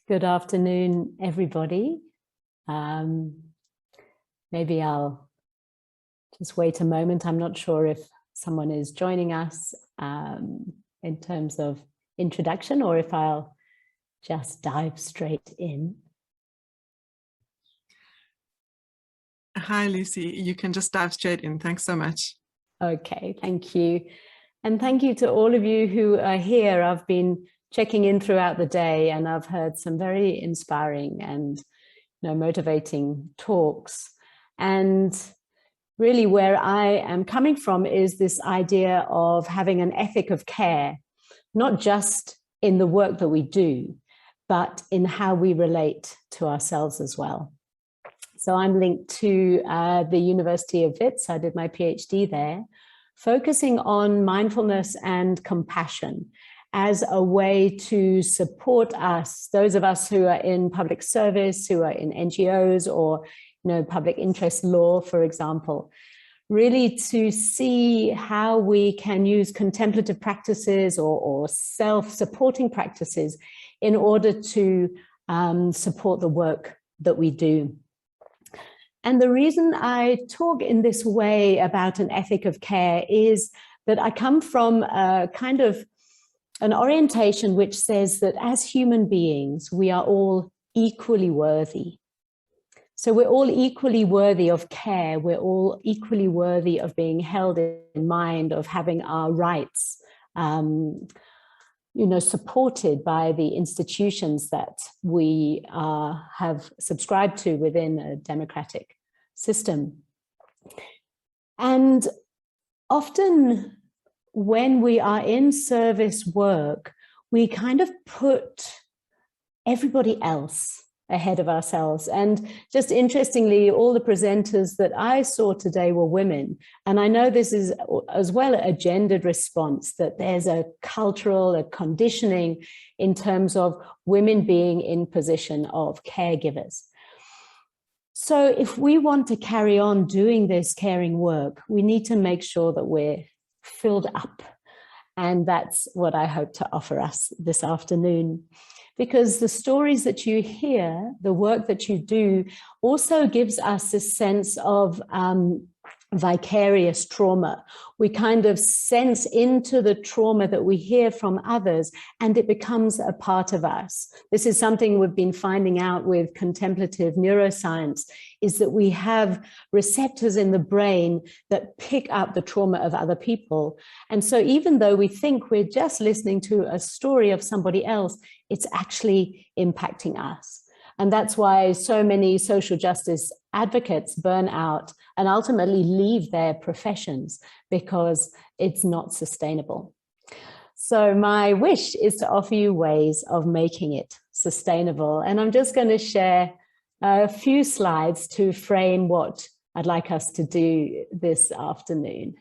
Good afternoon, everybody. Maybe I'll just wait a moment. I'm not sure if someone is joining us in terms of introduction or if I'll just dive straight in. Hi, Lucy. You can just dive straight in. Thanks so much. Okay, thank you. And thank you to all of you who are here. I've been checking in throughout the day and I've heard some very inspiring and motivating talks. And really where I am coming from is this idea of having an ethic of care, not just in the work that we do, but in how we relate to ourselves as well. So I'm linked to the University of Wits. I did my PhD there, focusing on mindfulness and compassion as a way to support us, those of us who are in public service, who are in NGOs or public interest law, for example, really to see how we can use contemplative practices or self-supporting practices in order to support the work that we do. And the reason I talk in this way about an ethic of care is that I come from a kind of an orientation which says that as human beings, we are all equally worthy. So we're all equally worthy of care. We're all equally worthy of being held in mind, of having our rights, supported by the institutions that we have subscribed to within a democratic system. And often when we are in service work, we kind of put everybody else ahead of ourselves. And just interestingly, all the presenters that I saw today were women. And I know this is as well a gendered response, that there's a cultural, a conditioning in terms of women being in position of caregivers. So if we want to carry on doing this caring work, we need to make sure that we're filled up. And that's what I hope to offer us this afternoon. Because the stories that you hear, the work that you do, also gives us a sense of vicarious trauma. We kind of sense into the trauma that we hear from others, and it becomes a part of us. This is something we've been finding out with contemplative neuroscience, is that we have receptors in the brain that pick up the trauma of other people. And so even though we think we're just listening to a story of somebody else, it's actually impacting us. And that's why so many social justice advocates burn out and ultimately leave their professions, because it's not sustainable. So my wish is to offer you ways of making it sustainable. And I'm just going to share a few slides to frame what I'd like us to do this afternoon.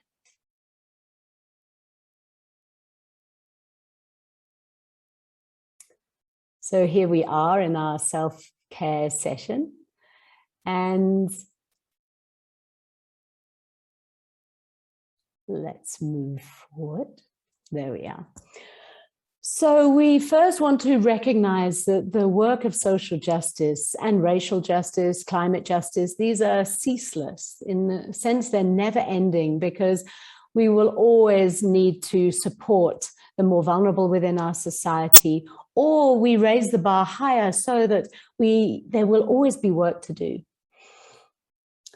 So here we are in our self-care session, and let's move forward. There we are. So we first want to recognize that the work of social justice and racial justice, climate justice, these are ceaseless. In the sense they're never ending, because we will always need to support the more vulnerable within our society, or we raise the bar higher so that there will always be work to do.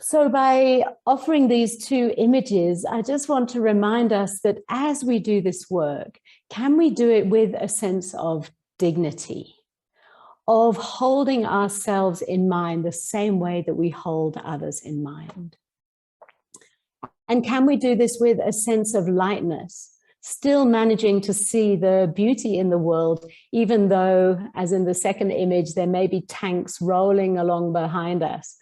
So by offering these two images, I just want to remind us that as we do this work, can we do it with a sense of dignity, of holding ourselves in mind the same way that we hold others in mind? And can we do this with a sense of lightness, still managing to see the beauty in the world, even though, as in the second image, there may be tanks rolling along behind us?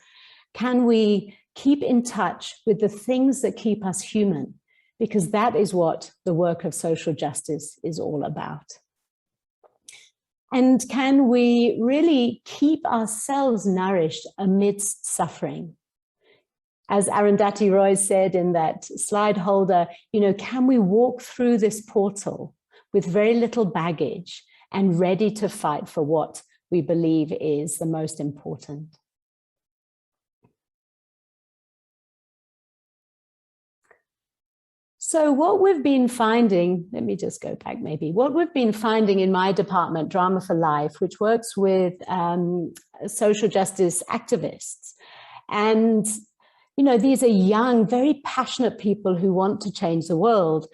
Can we keep in touch with the things that keep us human? Because that is what the work of social justice is all about. And can we really keep ourselves nourished amidst suffering? As Arundhati Roy said in that slide holder, can we walk through this portal with very little baggage and ready to fight for what we believe is the most important. So what we've been finding, let me just go back maybe, what we've been finding in my department, Drama for Life, which works with social justice activists. And, you know, these are young, very passionate people who want to change the world.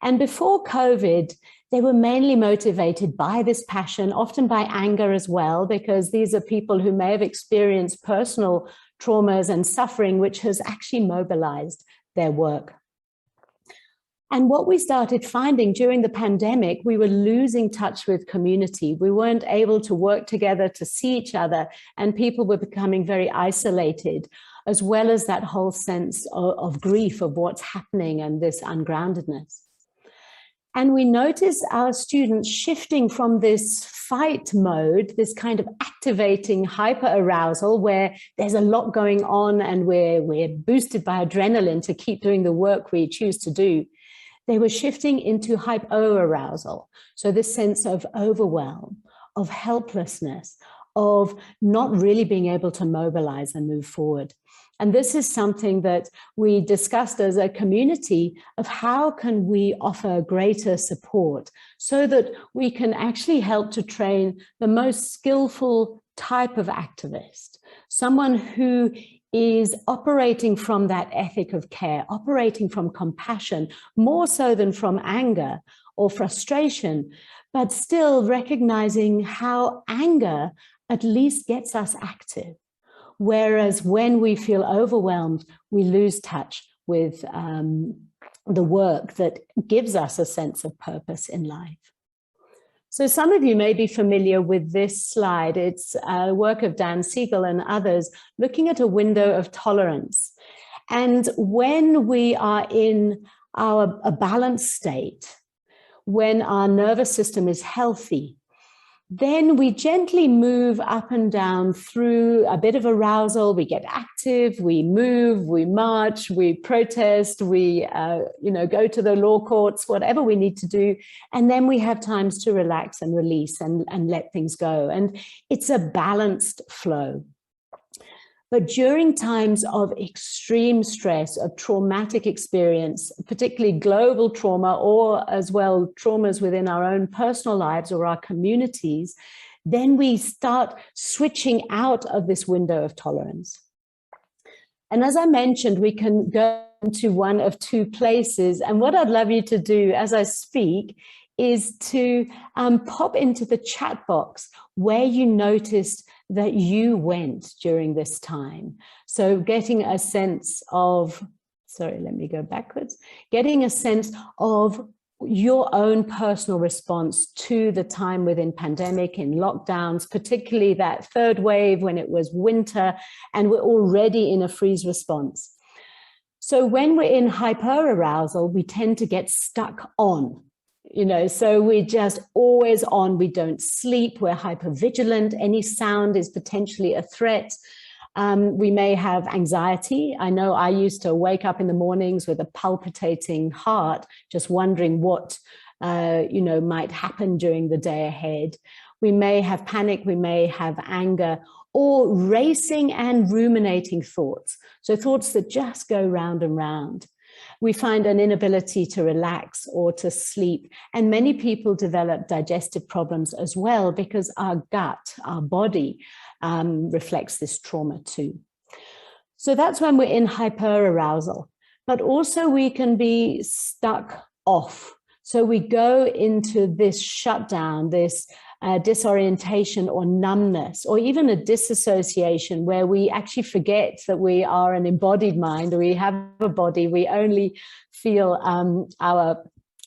And before COVID, they were mainly motivated by this passion, often by anger as well, because these are people who may have experienced personal traumas and suffering, which has actually mobilized their work. And what we started finding during the pandemic, we were losing touch with community. We weren't able to work together to see each other, and people were becoming very isolated, as well as that whole sense of grief of what's happening and this ungroundedness. And we noticed our students shifting from this fight mode, this kind of activating hyper-arousal where there's a lot going on and we're boosted by adrenaline to keep doing the work we choose to do. They were shifting into hypo-arousal. So this sense of overwhelm, of helplessness, of not really being able to mobilize and move forward. And this is something that we discussed as a community of how can we offer greater support so that we can actually help to train the most skillful type of activist, someone who is operating from that ethic of care, operating from compassion, more so than from anger or frustration, but still recognizing how anger at least gets us active. Whereas when we feel overwhelmed, we lose touch with the work that gives us a sense of purpose in life. So some of you may be familiar with this slide. It's a work of Dan Siegel and others looking at a window of tolerance. And when we are in a balanced state, when our nervous system is healthy, then we gently move up and down through a bit of arousal. We get active, we move, we march, we protest, we go to the law courts, whatever we need to do. And then we have times to relax and release and let things go. And it's a balanced flow. But during times of extreme stress, of traumatic experience, particularly global trauma, or as well traumas within our own personal lives or our communities, then we start switching out of this window of tolerance. And as I mentioned, we can go into one of two places. And what I'd love you to do as I speak is to pop into the chat box where you noticed that you went during this time. So getting a sense of, sorry, let me go backwards, getting a sense of your own personal response to the time within pandemic, in lockdowns, particularly that third wave when it was winter and we're already in a freeze response. So when we're in hyperarousal, we tend to get stuck on. So we're just always on, we don't sleep, we're hypervigilant, any sound is potentially a threat. We may have anxiety. I know I used to wake up in the mornings with a palpitating heart, just wondering what, might happen during the day ahead. We may have panic, we may have anger, or racing and ruminating thoughts. So thoughts that just go round and round. We find an inability to relax or to sleep. And many people develop digestive problems as well because our gut, our body, reflects this trauma too. So that's when we're in hyperarousal. But also we can be stuck off. So we go into this shutdown, this disorientation or numbness, or even a disassociation where we actually forget that we are an embodied mind, or we have a body, we only feel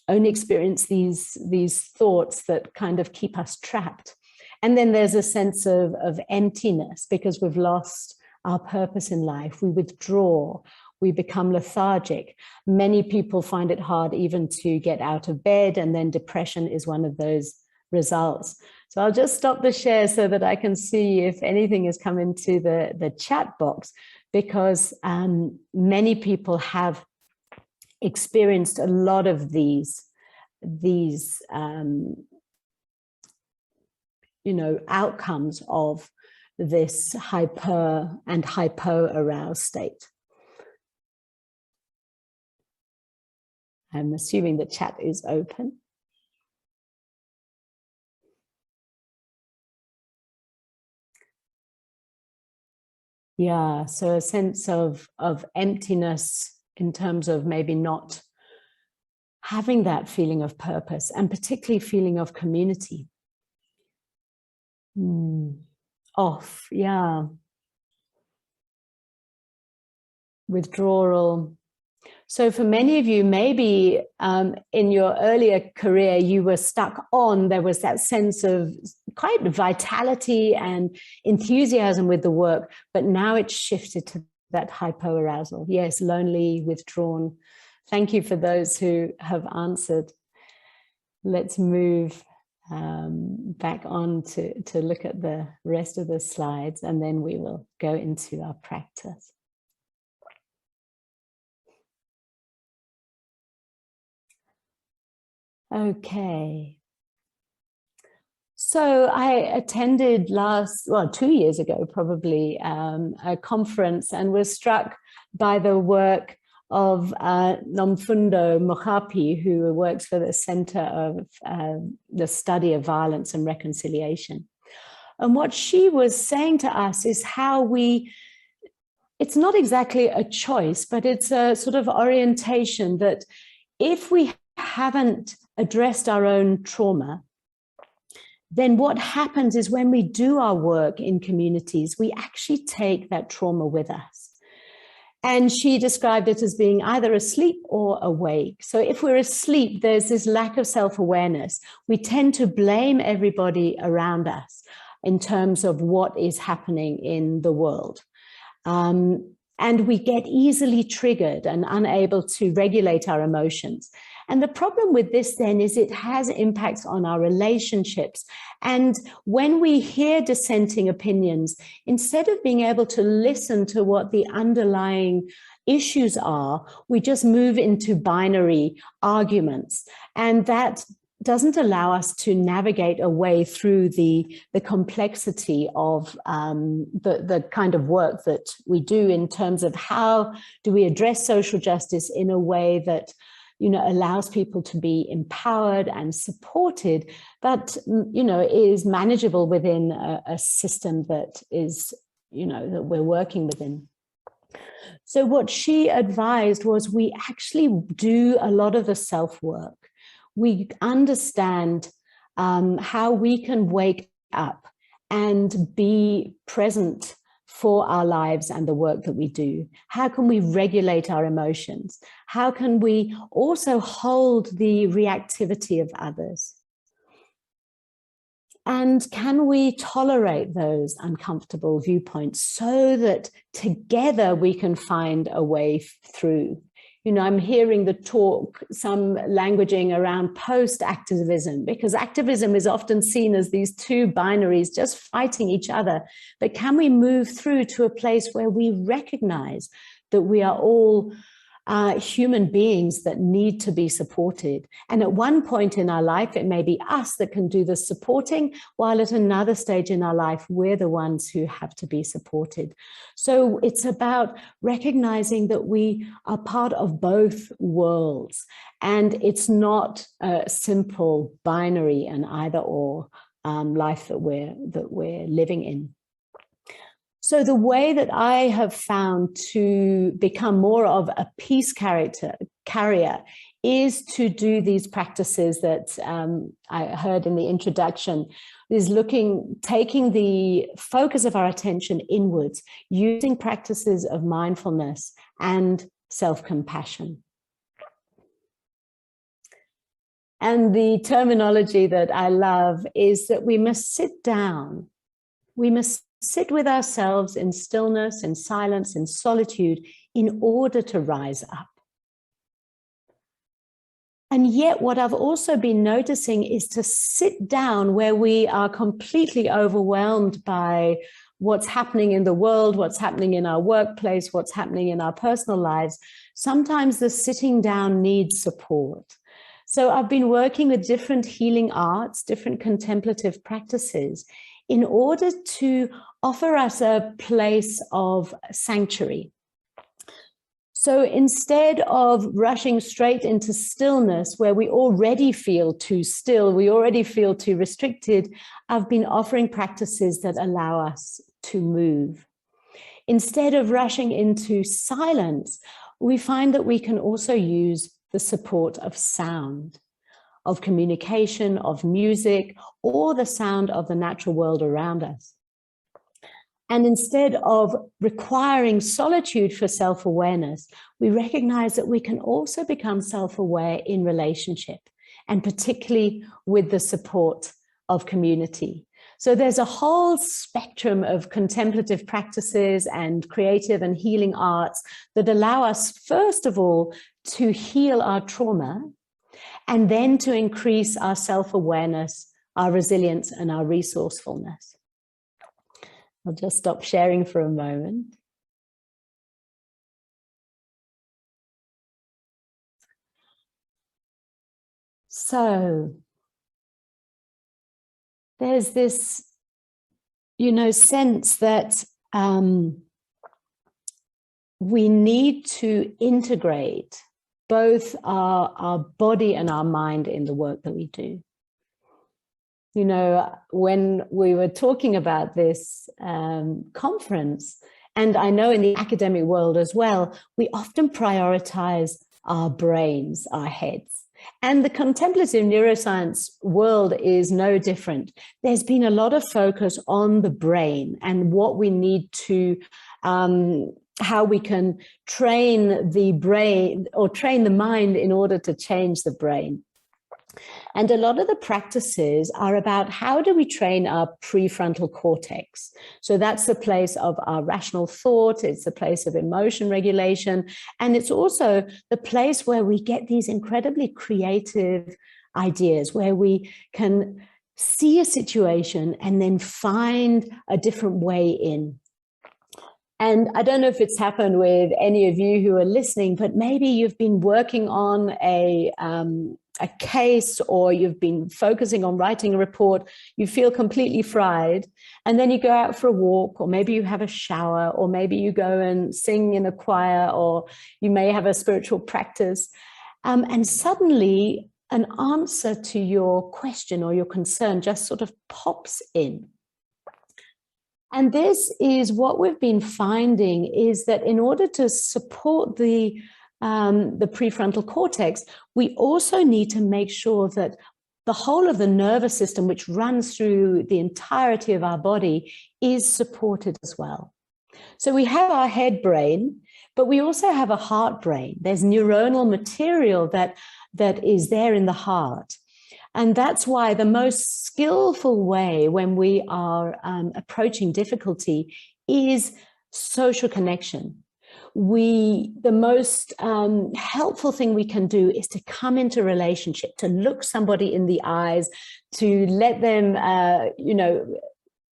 only experience these thoughts that kind of keep us trapped. And then there's a sense of emptiness because we've lost our purpose in life. We withdraw, we become lethargic. Many people find it hard even to get out of bed, and then depression is one of those results. So I'll just stop the share so that I can see if anything has come into the chat box, because many people have experienced a lot of these outcomes of this hyper and hypo-aroused state. I'm assuming the chat is open. Yeah, so a sense of emptiness in terms of maybe not having that feeling of purpose, and particularly feeling of community. Off, yeah. Withdrawal. So for many of you, maybe in your earlier career, you were stuck on, there was that sense of quite vitality and enthusiasm with the work, but now it's shifted to that hypoarousal. Yes, lonely, withdrawn. Thank you for those who have answered. Let's move back on to look at the rest of the slides, and then we will go into our practice. Okay. So I attended 2 years ago, probably, a conference, and was struck by the work of Nomfundo Mohapi, who works for the Center of the Study of Violence and Reconciliation. And what she was saying to us is how it's not exactly a choice, but it's a sort of orientation that if we haven't addressed our own trauma, then what happens is when we do our work in communities, we actually take that trauma with us. And she described it as being either asleep or awake. So if we're asleep, there's this lack of self-awareness. We tend to blame everybody around us in terms of what is happening in the world. And we get easily triggered and unable to regulate our emotions. And the problem with this then is it has impacts on our relationships. And when we hear dissenting opinions, instead of being able to listen to what the underlying issues are, we just move into binary arguments. And that doesn't allow us to navigate a way through the complexity of the kind of work that we do in terms of how do we address social justice in a way that allows people to be empowered and supported, but, is manageable within a system that is, that we're working within. So what she advised was we actually do a lot of the self-work. We understand how we can wake up and be present for our lives and the work that we do. How can we regulate our emotions? How can we also hold the reactivity of others? And can we tolerate those uncomfortable viewpoints so that together we can find a way through? I'm hearing the talk, some languaging around post-activism, because activism is often seen as these two binaries just fighting each other. But can we move through to a place where we recognize that we are all human beings that need to be supported? And at one point in our life, it may be us that can do the supporting, while at another stage in our life, we're the ones who have to be supported. So it's about recognizing that we are part of both worlds, and it's not a simple binary and either or life that we're living in. So the way that I have found to become more of a peace carrier is to do these practices that I heard in the introduction, is taking the focus of our attention inwards, using practices of mindfulness and self-compassion. And the terminology that I love is that we must sit down. We must sit with ourselves in stillness, in silence, in solitude, in order to rise up. And yet what I've also been noticing is to sit down where we are completely overwhelmed by what's happening in the world, what's happening in our workplace, what's happening in our personal lives. Sometimes the sitting down needs support. So I've been working with different healing arts, different contemplative practices in order to offer us a place of sanctuary. So instead of rushing straight into stillness where we already feel too still, we already feel too restricted, I've been offering practices that allow us to move. Instead of rushing into silence, we find that we can also use the support of sound, of communication, of music, or the sound of the natural world around us. And instead of requiring solitude for self-awareness, we recognize that we can also become self-aware in relationship, and particularly with the support of community. So there's a whole spectrum of contemplative practices and creative and healing arts that allow us, first of all, to heal our trauma, and then to increase our self-awareness, our resilience, and our resourcefulness. I'll just stop sharing for a moment. So there's this, sense that we need to integrate both our body and our mind in the work that we do. When we were talking about this conference, and I know in the academic world as well, we often prioritize our brains, our heads. And the contemplative neuroscience world is no different. There's been a lot of focus on the brain and what we need to, how we can train the brain or train the mind in order to change the brain. And a lot of the practices are about how do we train our prefrontal cortex. So that's the place of our rational thought, it's the place of emotion regulation, and it's also the place where we get these incredibly creative ideas, where we can see a situation and then find a different way in. And I don't know if it's happened with any of you who are listening, but maybe you've been working on a case, or you've been focusing on writing a report, you feel completely fried, and then you go out for a walk, or maybe you have a shower, or maybe you go and sing in a choir, or you may have a spiritual practice, and suddenly an answer to your question or your concern just sort of pops in. And this is what we've been finding, is that in order to support the prefrontal cortex, we also need to make sure that the whole of the nervous system, which runs through the entirety of our body, is supported as well. So we have our head brain, but we also have a heart brain. There's neuronal material that is there in the heart. And that's why the most skillful way when we are approaching difficulty is social connection. The most helpful thing we can do is to come into relationship, to look somebody in the eyes, to let them,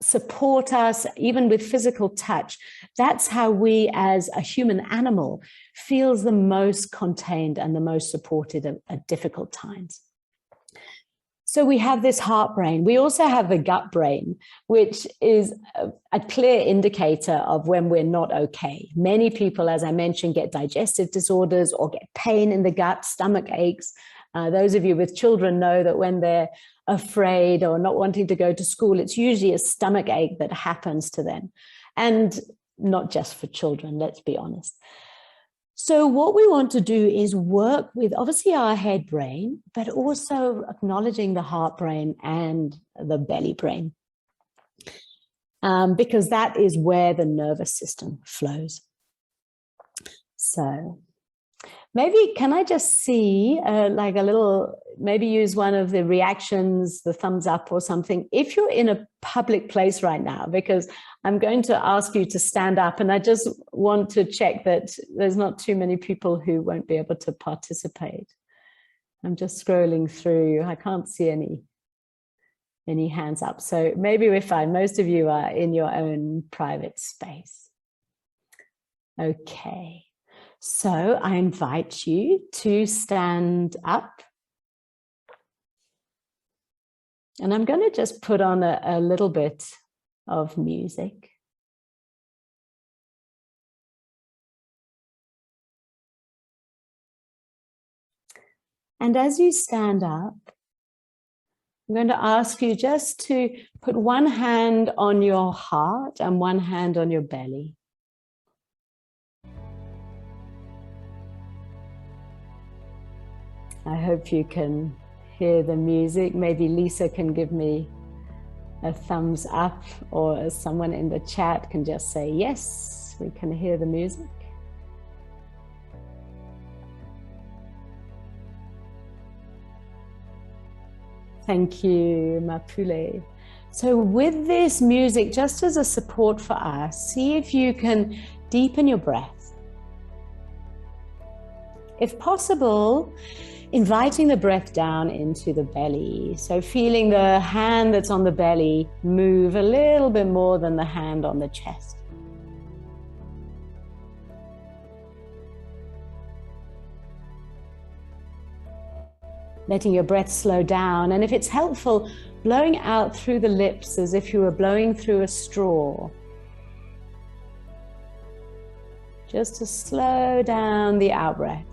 support us, even with physical touch. That's how we as a human animal feels the most contained and the most supported at difficult times. So we have this heart brain. We also have the gut brain, which is a clear indicator of when we're not okay. Many people, as I mentioned, get digestive disorders or get pain in the gut, stomach aches. Those of you with children know that when they're afraid or not wanting to go to school, it's usually a stomach ache that happens to them. And not just for children, let's be honest. So what we want to do is work with obviously our head brain, but also acknowledging the heart brain and the belly brain, because that is where the nervous system flows. So maybe can I just see like a little, maybe use one of the reactions, the thumbs up or something, if you're in a public place right now, because I'm going to ask you to stand up, and I just want to check that there's not too many people who won't be able to participate. I'm just scrolling through. I can't see any hands up. So maybe we're fine. Most of you are in your own private space. Okay. So I invite you to stand up And I'm going to just put on a little bit of music. And as you stand up, I'm going to ask you just to put one hand on your heart and one hand on your belly. I hope you can hear the music. Maybe Lisa can give me a thumbs up, or someone in the chat can just say, yes, we can hear the music. Thank you, Mapule. So with this music, just as a support for us, see if you can deepen your breath. If possible, inviting the breath down into the belly. So feeling the hand that's on the belly move a little bit more than the hand on the chest. Letting your breath slow down, and if it's helpful, blowing out through the lips as if you were blowing through a straw. Just to slow down the out-breath.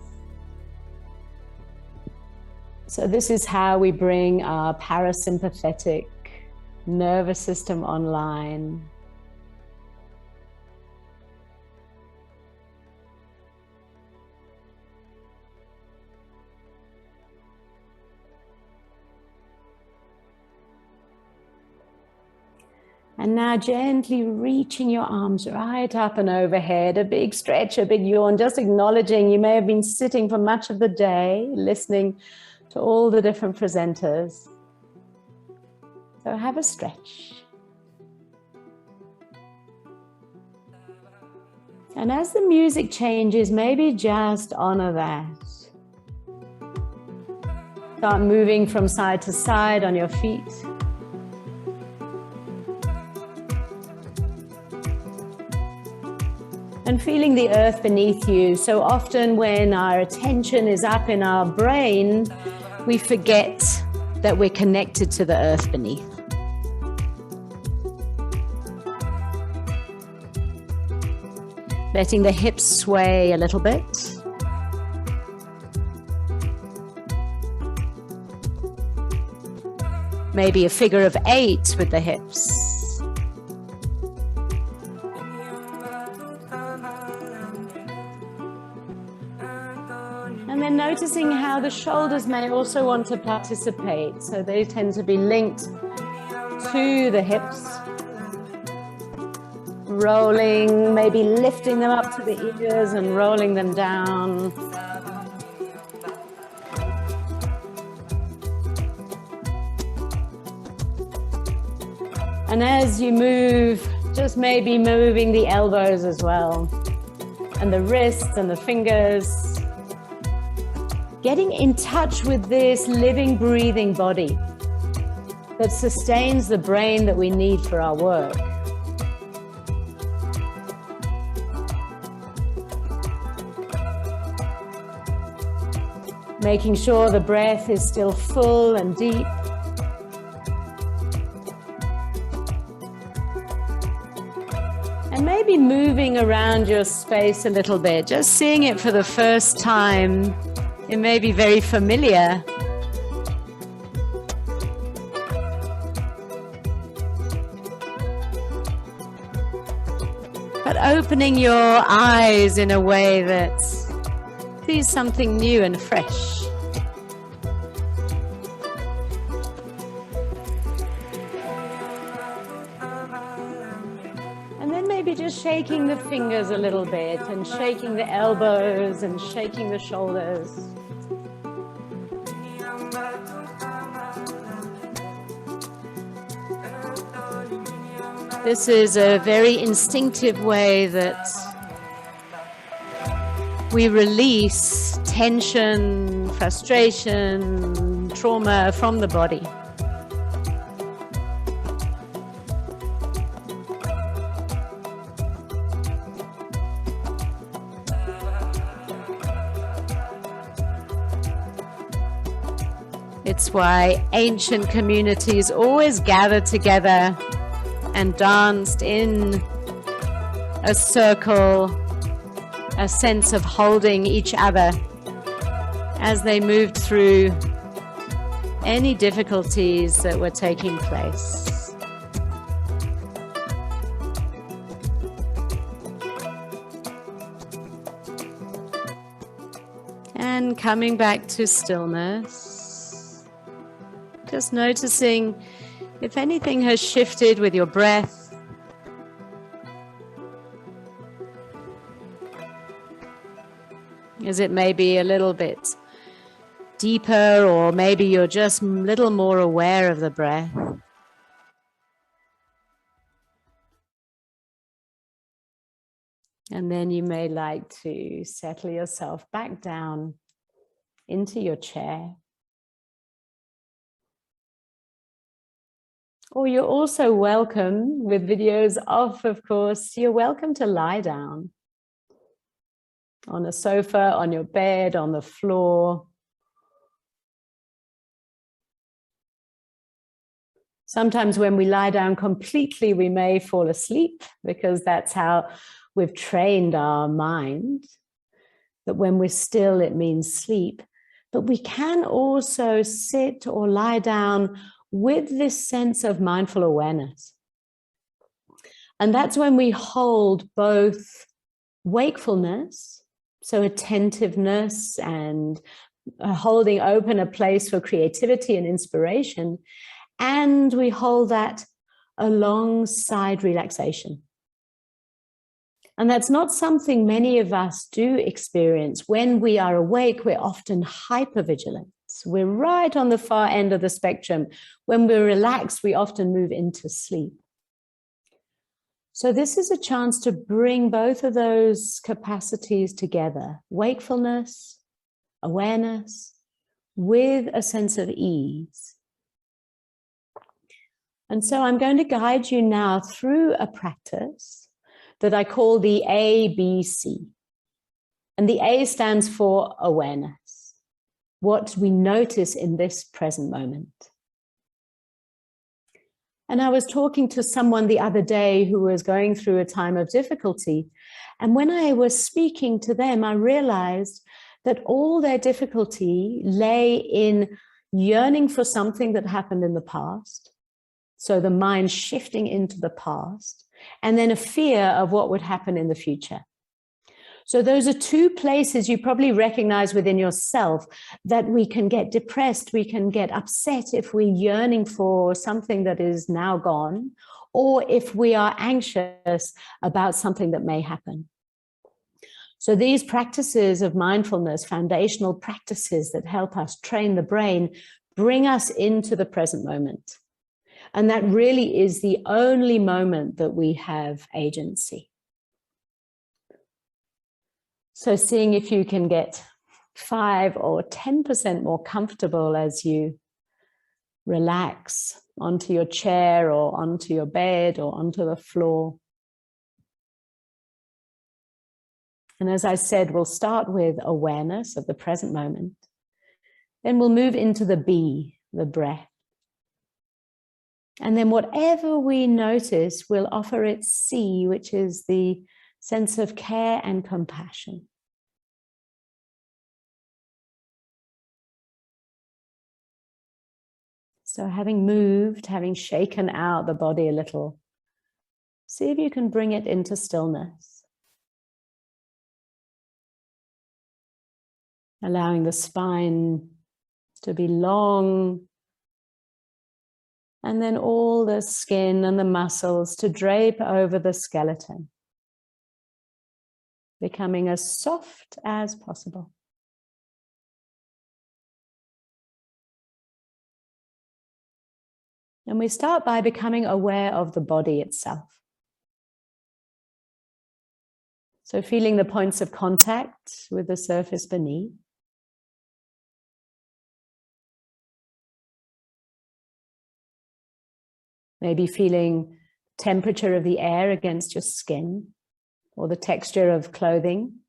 So this is how we bring our parasympathetic nervous system online. And now gently reaching your arms right up and overhead, a big stretch, a big yawn, just acknowledging you may have been sitting for much of the day, listening to all the different presenters. So have a stretch. And as the music changes, maybe just honor that. Start moving from side to side on your feet. And feeling the earth beneath you. So often when our attention is up in our brain, we forget that we're connected to the earth beneath. Letting the hips sway a little bit. Maybe a figure of 8 with the hips. And then noticing how the shoulders may also want to participate. So they tend to be linked to the hips. Rolling, maybe lifting them up to the ears and rolling them down. And as you move, just maybe moving the elbows as well. And the wrists and the fingers. Getting in touch with this living, breathing body that sustains the brain that we need for our work. Making sure the breath is still full and deep. And maybe moving around your space a little bit, just seeing it for the first time. It may be very familiar. But opening your eyes in a way that sees something new and fresh. And then maybe just shaking the fingers a little bit and shaking the elbows and shaking the shoulders. This is a very instinctive way that we release tension, frustration, trauma from the body. It's why ancient communities always gathered together and danced in a circle, a sense of holding each other as they moved through any difficulties that were taking place. And coming back to stillness, just noticing if anything has shifted with your breath. Is it maybe a little bit deeper, or maybe you're just a little more aware of the breath? And then you may like to settle yourself back down into your chair. Or you're also welcome, with videos off, of course, you're welcome to lie down on a sofa, on your bed, on the floor. Sometimes when we lie down completely, we may fall asleep, because that's how we've trained our mind, that when we're still, it means sleep. But we can also sit or lie down with this sense of mindful awareness. And that's when we hold both wakefulness, so attentiveness and holding open a place for creativity and inspiration, and we hold that alongside relaxation. And that's not something many of us do experience. When we are awake, we're often hypervigilant. We're right on the far end of the spectrum. When we're relaxed, we often move into sleep. So this is a chance to bring both of those capacities together, wakefulness, awareness, with a sense of ease. And so I'm going to guide you now through a practice that I call the ABC. And the A stands for awareness, what we notice in this present moment. And I was talking to someone the other day who was going through a time of difficulty. And when I was speaking to them, I realized that all their difficulty lay in yearning for something that happened in the past. So the mind shifting into the past, and then a fear of what would happen in the future. So those are two places you probably recognize within yourself that we can get depressed, we can get upset if we're yearning for something that is now gone, or if we are anxious about something that may happen. So these practices of mindfulness, foundational practices that help us train the brain, bring us into the present moment. And that really is the only moment that we have agency. So seeing if you can get 5 or 10% more comfortable as you relax onto your chair or onto your bed or onto the floor. And as I said, we'll start with awareness of the present moment. Then we'll move into the B, the breath. And then whatever we notice, we'll offer it C, which is the sense of care and compassion. So having moved, having shaken out the body a little, see if you can bring it into stillness. Allowing the spine to be long, and then all the skin and the muscles to drape over the skeleton, becoming as soft as possible. And we start by becoming aware of the body itself. So feeling the points of contact with the surface beneath. Maybe feeling temperature of the air against your skin or the texture of clothing.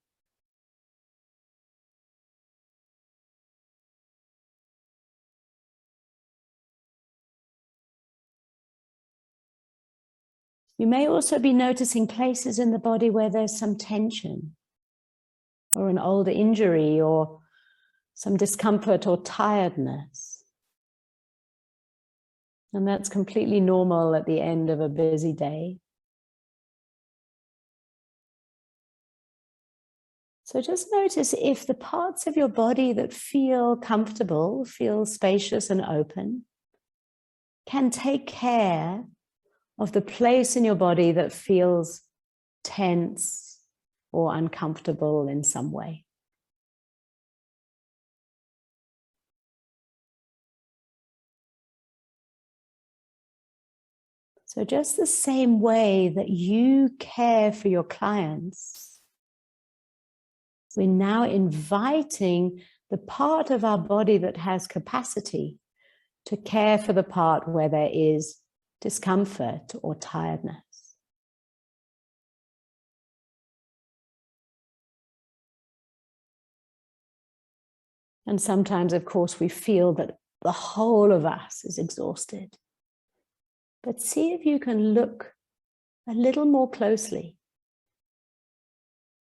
You may also be noticing places in the body where there's some tension or an old injury or some discomfort or tiredness. And that's completely normal at the end of a busy day. So just notice if the parts of your body that feel comfortable, feel spacious and open, can take care of the place in your body that feels tense or uncomfortable in some way. So just the same way that you care for your clients, we're now inviting the part of our body that has capacity to care for the part where there is discomfort or tiredness. And sometimes, of course, we feel that the whole of us is exhausted. But see if you can look a little more closely.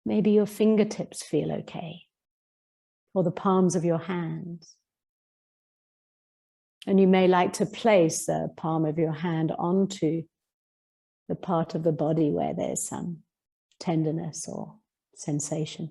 Maybe your fingertips feel okay, or the palms of your hands. And you may like to place the palm of your hand onto the part of the body where there's some tenderness or sensation.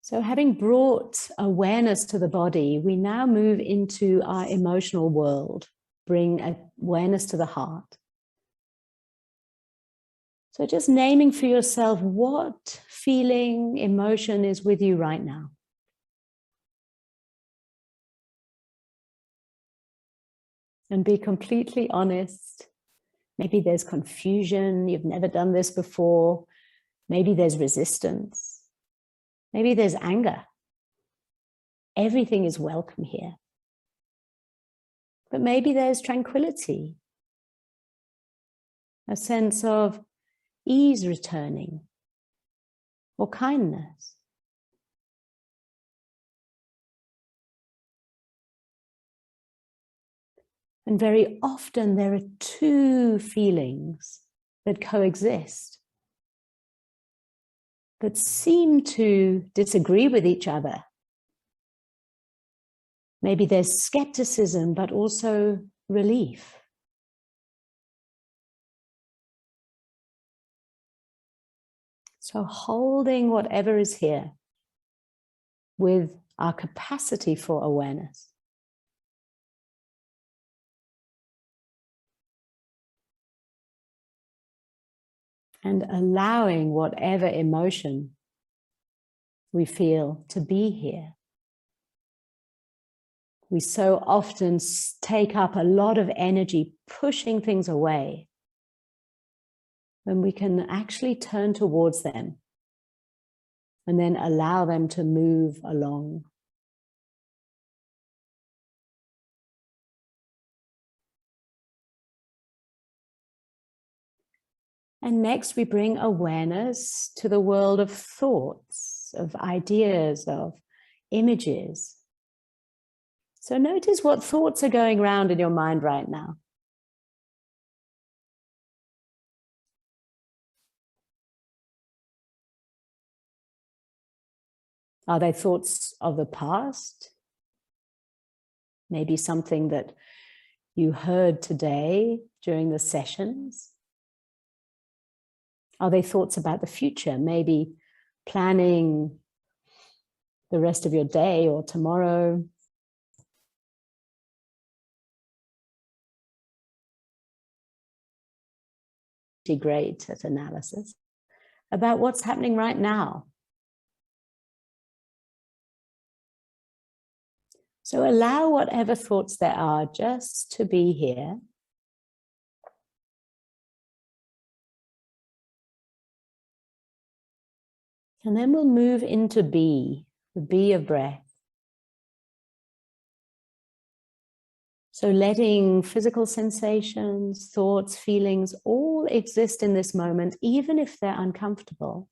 So having brought awareness to the body, we now move into our emotional world, bring awareness to the heart. So just naming for yourself what feeling, emotion is with you right now. And be completely honest. Maybe there's confusion, you've never done this before. Maybe there's resistance. Maybe there's anger. Everything is welcome here. But maybe there's tranquility, a sense of ease returning, or kindness. And very often there are two feelings that coexist, that seem to disagree with each other. Maybe there's skepticism, but also relief. So holding whatever is here with our capacity for awareness. And allowing whatever emotion we feel to be here. We so often take up a lot of energy pushing things away when we can actually turn towards them and then allow them to move along. And next we bring awareness to the world of thoughts, of ideas, of images. So notice what thoughts are going around in your mind right now. Are they thoughts of the past? Maybe something that you heard today during the sessions? Are they thoughts about the future? Maybe planning the rest of your day or tomorrow? Great at analysis about what's happening right now. So allow whatever thoughts there are just to be here. And then we'll move into B, the B of breath. So letting physical sensations, thoughts, feelings all exist in this moment, even if they're uncomfortable.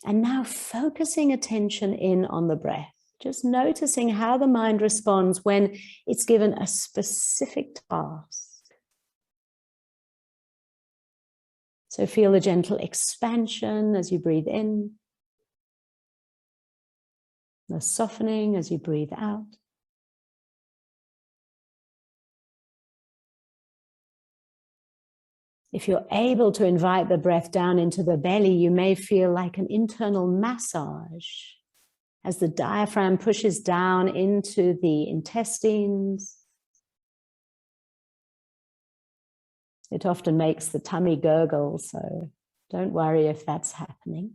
And now focusing attention in on the breath, just noticing how the mind responds when it's given a specific task. So feel a gentle expansion as you breathe in, the softening as you breathe out. If you're able to invite the breath down into the belly, you may feel like an internal massage as the diaphragm pushes down into the intestines. It often makes the tummy gurgle, so don't worry if that's happening.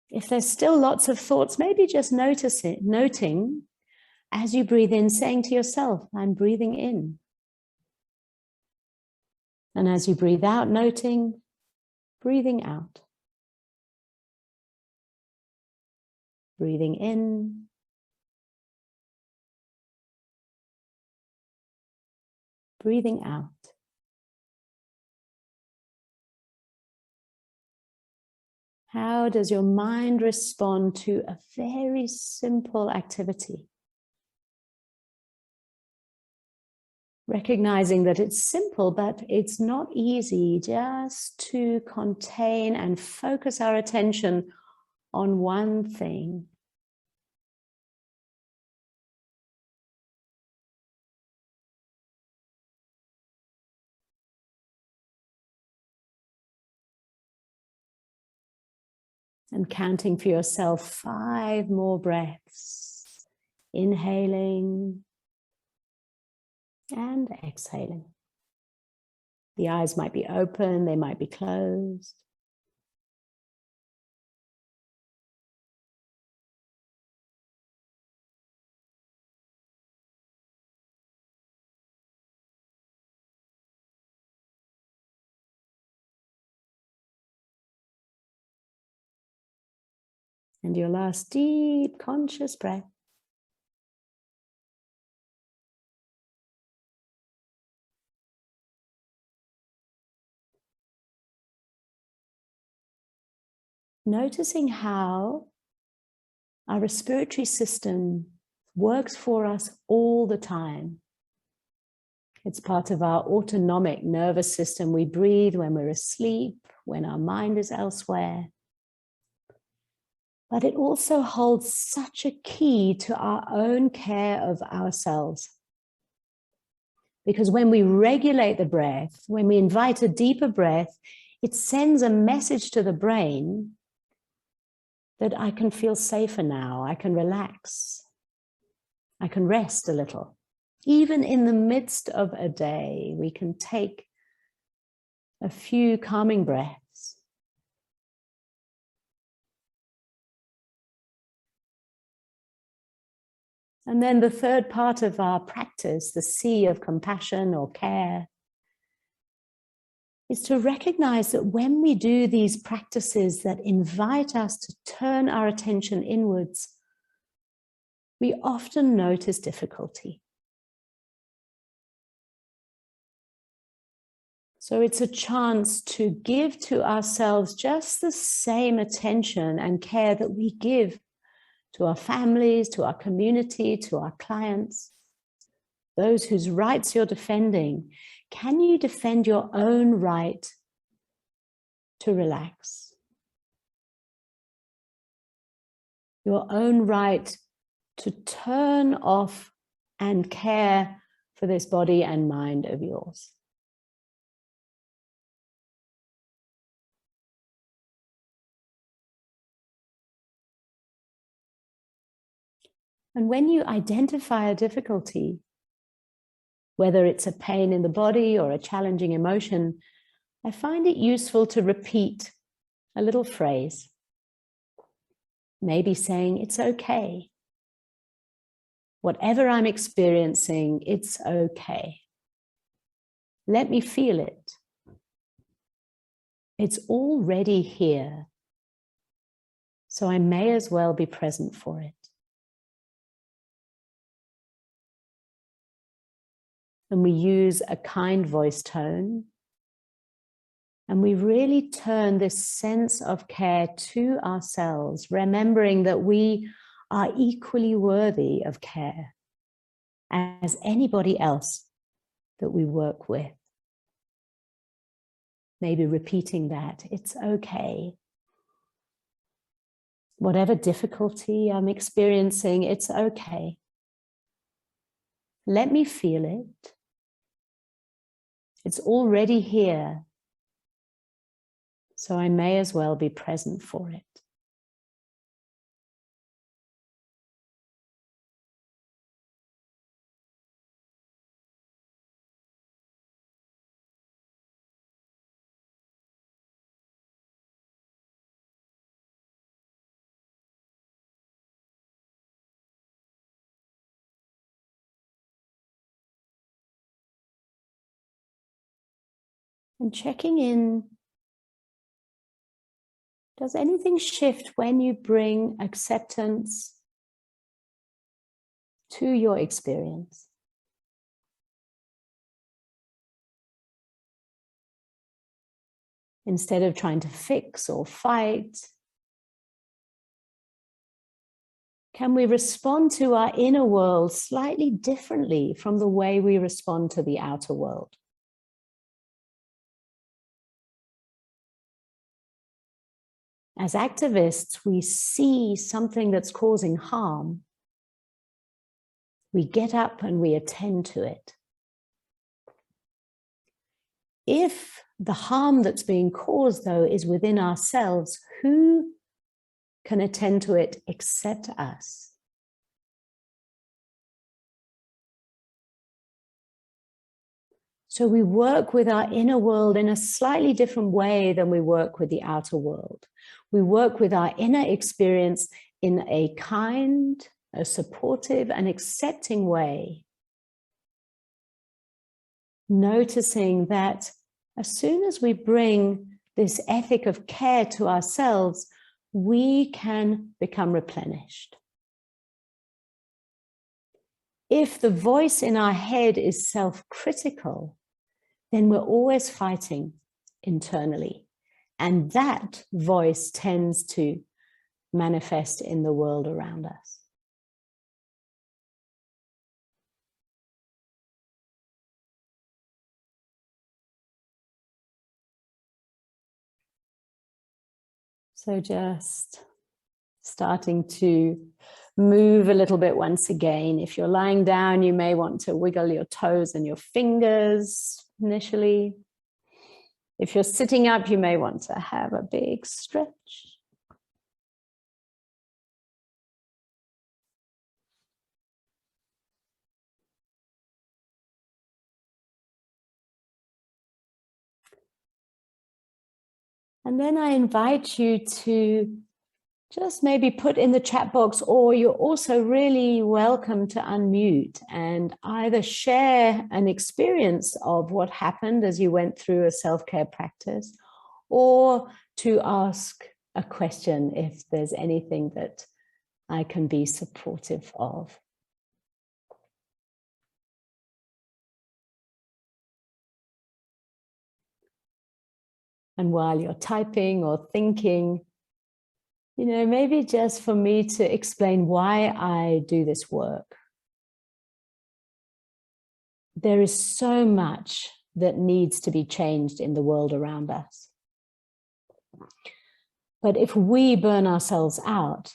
If there's still lots of thoughts, maybe just noting as you breathe in, saying to yourself, I'm breathing in. And as you breathe out, noting, breathing out. Breathing in. Breathing out. How does your mind respond to a very simple activity? Recognizing that it's simple, but it's not easy just to contain and focus our attention on one thing. And counting for yourself 5 more breaths, inhaling and exhaling. The eyes might be open, they might be closed. And your last deep conscious breath. Noticing how our respiratory system works for us all the time. It's part of our autonomic nervous system. We breathe when we're asleep, when our mind is elsewhere. But it also holds such a key to our own care of ourselves. Because when we regulate the breath, when we invite a deeper breath, it sends a message to the brain that I can feel safer now, I can relax, I can rest a little. Even in the midst of a day, we can take a few calming breaths. And then the third part of our practice, the C of compassion or care, is to recognize that when we do these practices that invite us to turn our attention inwards, we often notice difficulty. So it's a chance to give to ourselves just the same attention and care that we give to our families, to our community, to our clients, those whose rights you're defending. Can you defend your own right to relax? Your own right to turn off and care for this body and mind of yours. And when you identify a difficulty, whether it's a pain in the body or a challenging emotion, I find it useful to repeat a little phrase. Maybe saying, it's okay. Whatever I'm experiencing, it's okay. Let me feel it. It's already here, so I may as well be present for it. and we use a kind voice tone. And we really turn this sense of care to ourselves, remembering that we are equally worthy of care as anybody else that we work with. Maybe repeating that, it's okay. Whatever difficulty I'm experiencing, it's okay. Let me feel it. It's already here. So I may as well be present for it. And checking in, does anything shift when you bring acceptance to your experience? Instead of trying to fix or fight, can we respond to our inner world slightly differently from the way we respond to the outer world? As activists, we see something that's causing harm. We get up and we attend to it. If the harm that's being caused, though, is within ourselves, who can attend to it except us? So we work with our inner world in a slightly different way than we work with the outer world. We work with our inner experience in a kind, a supportive and accepting way, noticing that as soon as we bring this ethic of care to ourselves, we can become replenished. If the voice in our head is self-critical, then we're always fighting internally. And that voice tends to manifest in the world around us. So just starting to move a little bit once again. If you're lying down, you may want to wiggle your toes and your fingers initially. If you're sitting up, you may want to have a big stretch. And then I invite you to just maybe put in the chat box, or you're also really welcome to unmute and either share an experience of what happened as you went through a self-care practice, or to ask a question if there's anything that I can be supportive of. And while you're typing or thinking, you know, maybe just for me to explain why I do this work. There is so much that needs to be changed in the world around us. But if we burn ourselves out,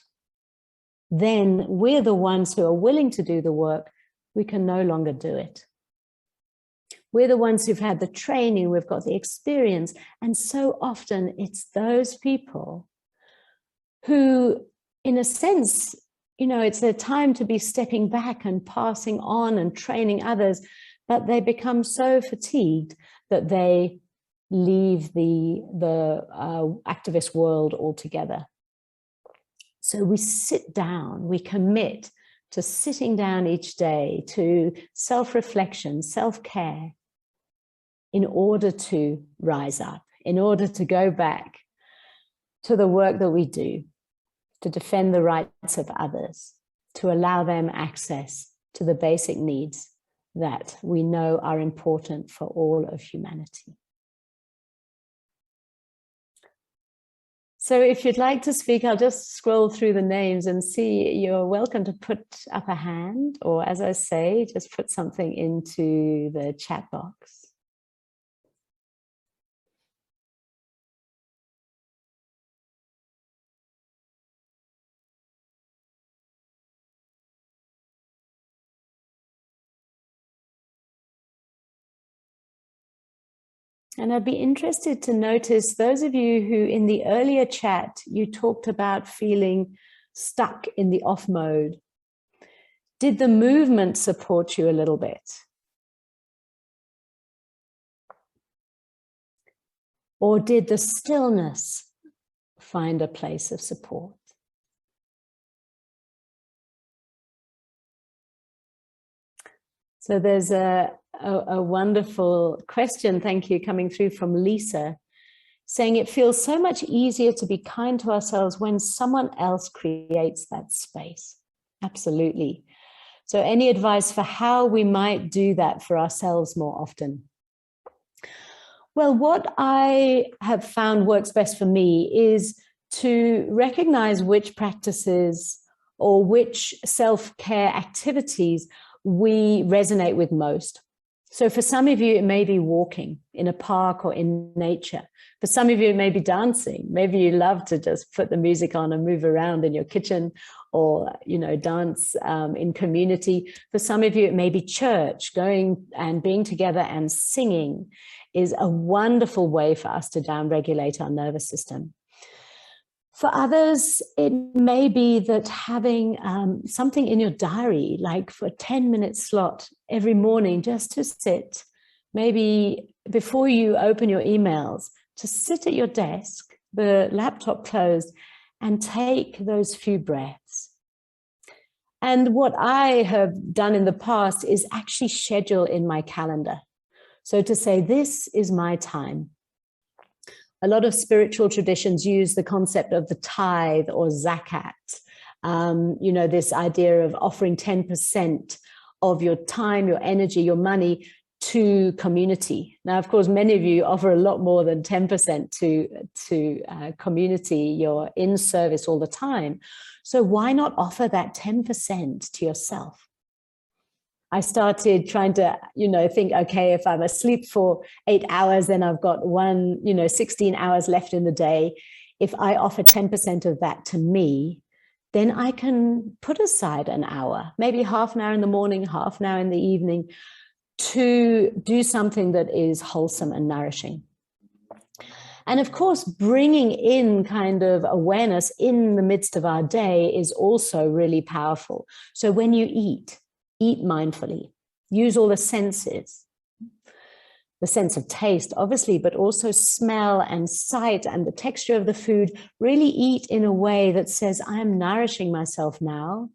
then we're the ones who are willing to do the work. We can no longer do it. We're the ones who've had the training, we've got the experience. And so often it's those people who, in a sense, you know, it's their time to be stepping back and passing on and training others, but they become so fatigued that they leave the activist world altogether. So we sit down, we commit to sitting down each day to self-reflection, self-care, in order to rise up, in order to go back to the work that we do, to defend the rights of others, to allow them access to the basic needs that we know are important for all of humanity. So if you'd like to speak, I'll just scroll through the names and see. You're welcome to put up a hand, or as I say, just put something into the chat box. And I'd be interested to notice those of you who in the earlier chat, you talked about feeling stuck in the off mode. Did the movement support you a little bit? Or did the stillness find a place of support? So there's a wonderful question, thank you, coming through from Lisa, saying it feels so much easier to be kind to ourselves when someone else creates that space. Absolutely. So any advice for how we might do that for ourselves more often? Well, what I have found works best for me is to recognize which practices or which self-care activities we resonate with most. So for some of you, it may be walking in a park or in nature. For some of you, it may be dancing. Maybe you love to just put the music on and move around in your kitchen, or, you know, dance in community. For some of you, it may be church. Going and being together and singing is a wonderful way for us to downregulate our nervous system. For others, it may be that having something in your diary, like for a 10-minute slot every morning, just to sit, maybe before you open your emails, to sit at your desk, the laptop closed, and take those few breaths. And what I have done in the past is actually schedule in my calendar. So to say, this is my time. A lot of spiritual traditions use the concept of the tithe or zakat. You know, this idea of offering 10% of your time, your energy, your money to community. Now, of course, many of you offer a lot more than 10% to community. You're in service all the time. So why not offer that 10% to yourself? I started trying to, you know, think, okay, if I'm asleep for 8 hours, then I've got 16 hours left in the day. If I offer 10% of that to me, then I can put aside an hour, maybe half an hour in the morning, half an hour in the evening, to do something that is wholesome and nourishing. And of course, bringing in kind of awareness in the midst of our day is also really powerful. So when you eat mindfully, use all the senses, the sense of taste, obviously, but also smell and sight and the texture of the food. Really eat in a way that says, I am nourishing myself now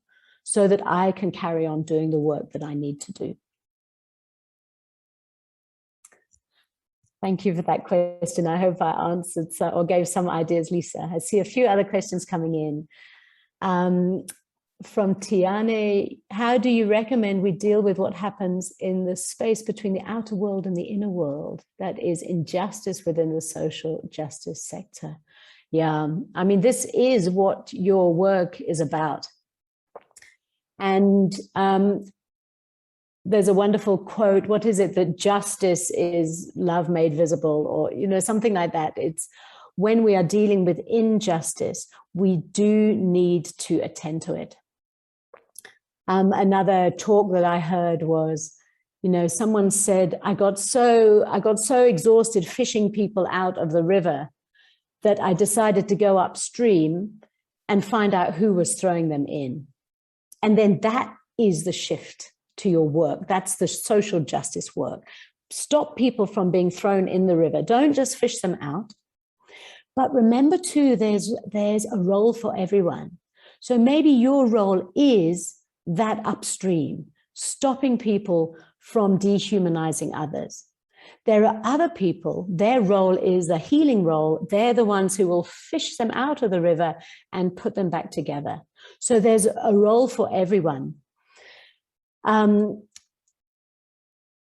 so that I can carry on doing the work that I need to do. Thank you for that question. I hope I answered or gave some ideas, Lisa. I see a few other questions coming in. From Tiane, how do you recommend we deal with what happens in the space between the outer world and the inner world, that is injustice within the social justice sector? Yeah, I mean, this is what your work is about. And there's a wonderful quote, what is it, that justice is love made visible, or, you know, something like that. It's when we are dealing with injustice, we do need to attend to it. Another talk that I heard was, you know, someone said, I got so exhausted fishing people out of the river that I decided to go upstream and find out who was throwing them in. And then that is the shift to your work. That's the social justice work. Stop people from being thrown in the river. Don't just fish them out. But remember too, there's a role for everyone. So maybe your role is that upstream, stopping people from dehumanizing others. There are other people, their role is a healing role. They're the ones who will fish them out of the river and put them back together. So there's a role for everyone.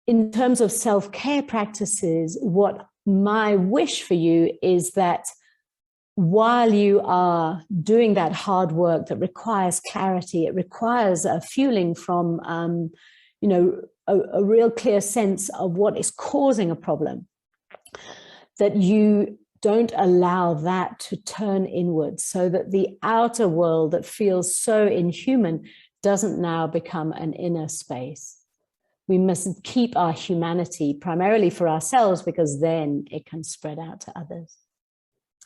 in terms of self-care practices, what my wish for you is that while you are doing that hard work that requires clarity, it requires a fueling from, a real clear sense of what is causing a problem, that you don't allow that to turn inwards, so that the outer world that feels so inhuman doesn't now become an inner space. We must keep our humanity primarily for ourselves, because then it can spread out to others.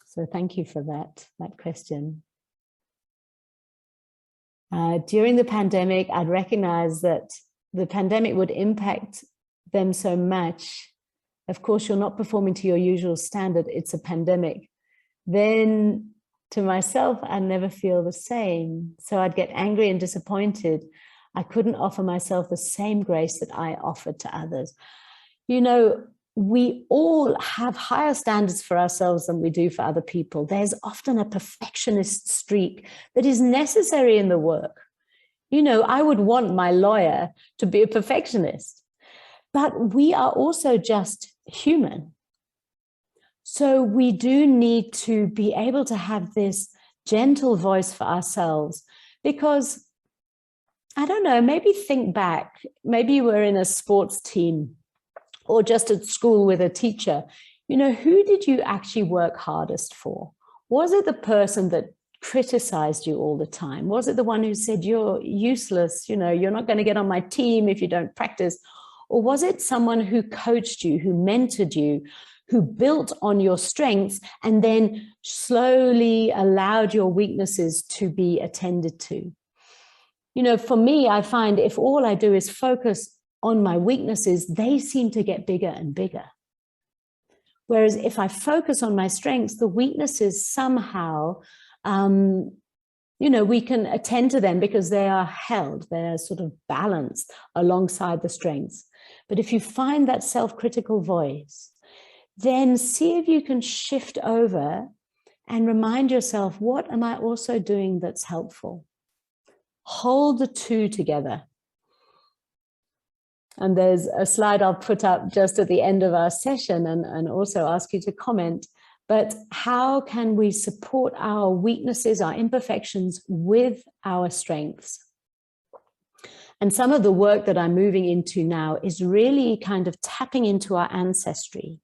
So thank you for that question. During the pandemic, I'd recognized that the pandemic would impact them so much. Of course, you're not performing to your usual standard. It's a pandemic. Then to myself, I'd never feel the same. So I'd get angry and disappointed. I couldn't offer myself the same grace that I offered to others. We all have higher standards for ourselves than we do for other people. There's often a perfectionist streak that is necessary in the work. I would want my lawyer to be a perfectionist, but we are also just human. So we do need to be able to have this gentle voice for ourselves, because, I don't know, maybe think back, maybe you were in a sports team or just at school with a teacher. Who did you actually work hardest for? Was it the person that criticized you all the time? Was it the one who said, you're useless, you're not going to get on my team if you don't practice? Or was it someone who coached you, who mentored you, who built on your strengths and then slowly allowed your weaknesses to be attended to? For me, I find if all I do is focus on my weaknesses, they seem to get bigger and bigger. Whereas if I focus on my strengths, the weaknesses somehow, we can attend to them because they are held, they're sort of balanced alongside the strengths. But if you find that self-critical voice, then see if you can shift over and remind yourself, what am I also doing that's helpful? Hold the two together. And there's a slide I'll put up just at the end of our session and also ask you to comment. But how can we support our weaknesses, our imperfections with our strengths? And some of the work that I'm moving into now is really kind of tapping into our ancestry.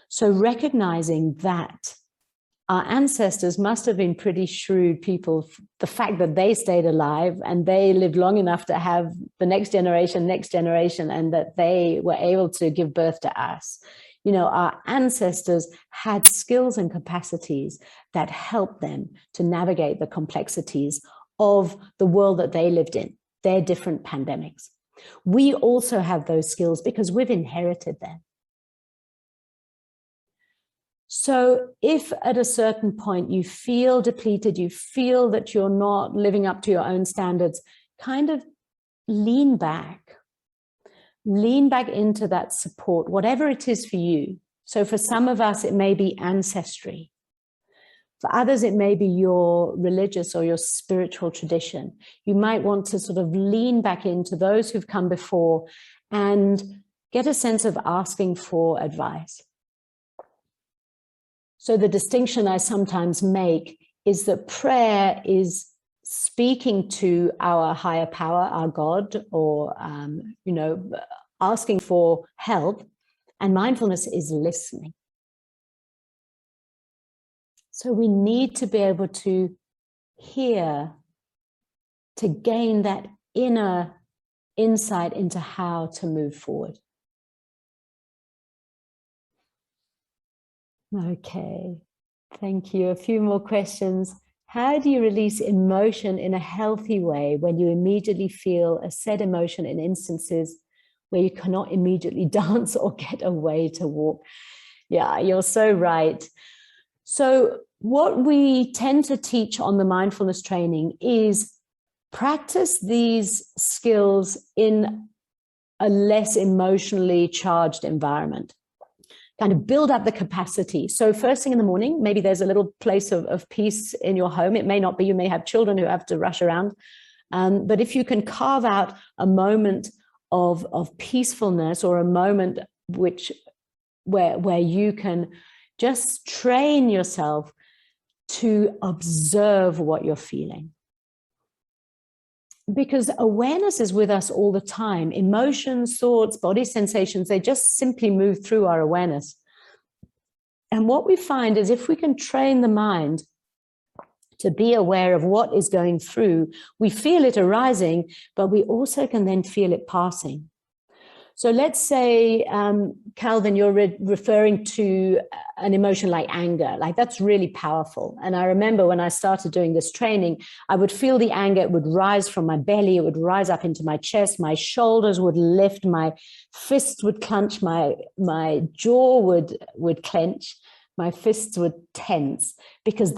So recognizing that our ancestors must have been pretty shrewd people. The fact that they stayed alive and they lived long enough to have the next generation, and that they were able to give birth to us. Our ancestors had skills and capacities that helped them to navigate the complexities of the world that they lived in, their different pandemics. We also have those skills because we've inherited them. So if at a certain point you feel depleted, you feel that you're not living up to your own standards, kind of lean back into that support, whatever it is for you. So for some of us, it may be ancestry. For others, it may be your religious or your spiritual tradition. You might want to sort of lean back into those who've come before and get a sense of asking for advice. So the distinction I sometimes make is that prayer is speaking to our higher power, our God, or, asking for help, and mindfulness is listening. So we need to be able to hear, to gain that inner insight into how to move forward. Okay, thank you. A few more questions. How do you release emotion in a healthy way when you immediately feel a said emotion in instances where you cannot immediately dance or get away to walk? Yeah, you're so right. So what we tend to teach on the mindfulness training is practice these skills in a less emotionally charged environment. Kind of build up the capacity. So first thing in the morning, maybe there's a little place of peace in your home. It may not be, you may have children who have to rush around. But if you can carve out a moment of peacefulness, or a moment where you can just train yourself to observe what you're feeling. Because awareness is with us all the time. Emotions, thoughts, body sensations, they just simply move through our awareness. And what we find is if we can train the mind to be aware of what is going through, we feel it arising, but we also can then feel it passing. So let's say, Calvin, you're referring to an emotion like anger, like that's really powerful. And I remember when I started doing this training, I would feel the anger, it would rise from my belly, it would rise up into my chest, my shoulders would lift, my fists would clench, my jaw would clench, my fists would tense, because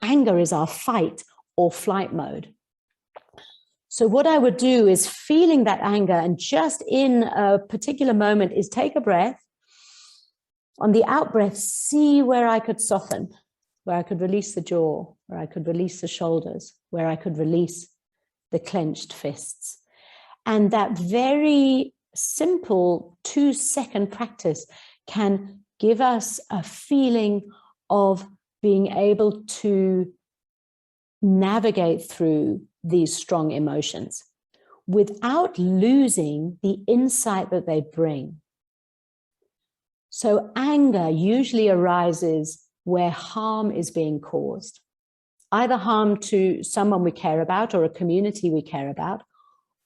anger is our fight or flight mode. So what I would do is feeling that anger, and just in a particular moment is take a breath. On the out breath, see where I could soften, where I could release the jaw, where I could release the shoulders, where I could release the clenched fists. And that very simple 2-second practice can give us a feeling of being able to navigate through these strong emotions without losing the insight that they bring. So anger usually arises where harm is being caused, either harm to someone we care about or a community we care about,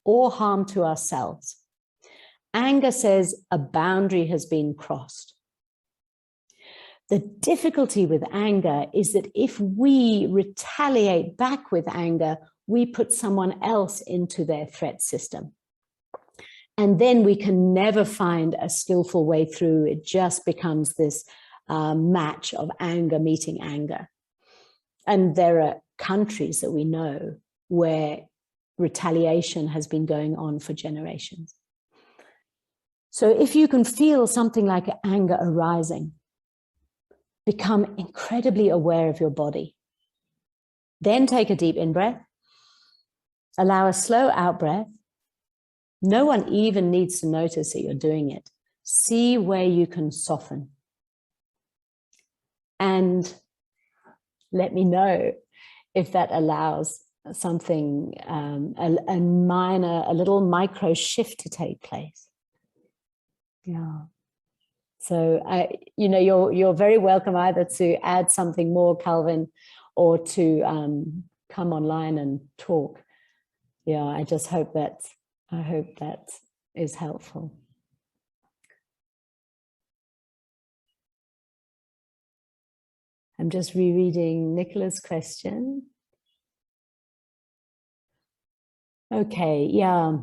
or harm to ourselves. Anger says a boundary has been crossed. The difficulty with anger is that if we retaliate back with anger, we put someone else into their threat system. And then we can never find a skillful way through. It just becomes this match of anger meeting anger. And there are countries that we know where retaliation has been going on for generations. So if you can feel something like anger arising, become incredibly aware of your body. Then take a deep in-breath. Allow a slow out-breath. No one even needs to notice that you're doing it. See where you can soften. And let me know if that allows something, a little micro shift to take place. Yeah. So, you're very welcome either to add something more, Calvin, or to come online and talk. Yeah, I hope that is helpful. I'm just rereading Nicola's question. Okay, yeah.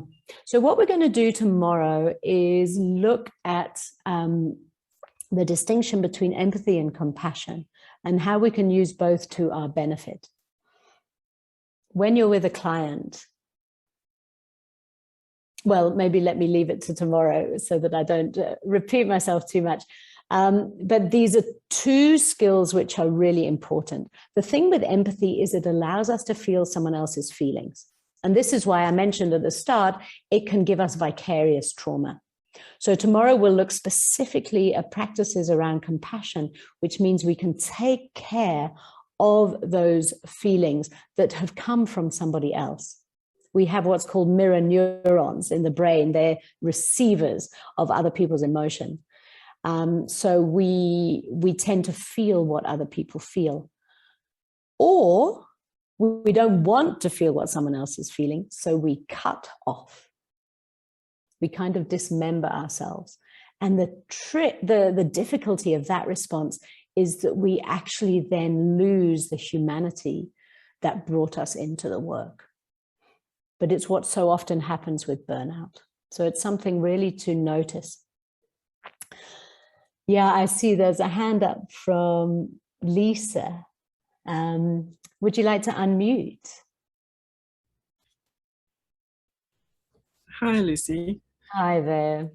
So what we're going to do tomorrow is look at the distinction between empathy and compassion and how we can use both to our benefit. When you're with a client, well, maybe let me leave it to tomorrow so that I don't repeat myself too much. But these are two skills which are really important. The thing with empathy is it allows us to feel someone else's feelings. And this is why I mentioned at the start, it can give us vicarious trauma. So tomorrow we'll look specifically at practices around compassion, which means we can take care of those feelings that have come from somebody else. We have what's called mirror neurons in the brain. They're receivers of other people's emotion. So we tend to feel what other people feel. Or we don't want to feel what someone else is feeling, so we cut off. We kind of dismember ourselves. And the difficulty of that response is that we actually then lose the humanity that brought us into the work. But it's what so often happens with burnout. So it's something really to notice. Yeah, I see there's a hand up from Lisa. Would you like to unmute? Hi, Lucy. Hi there.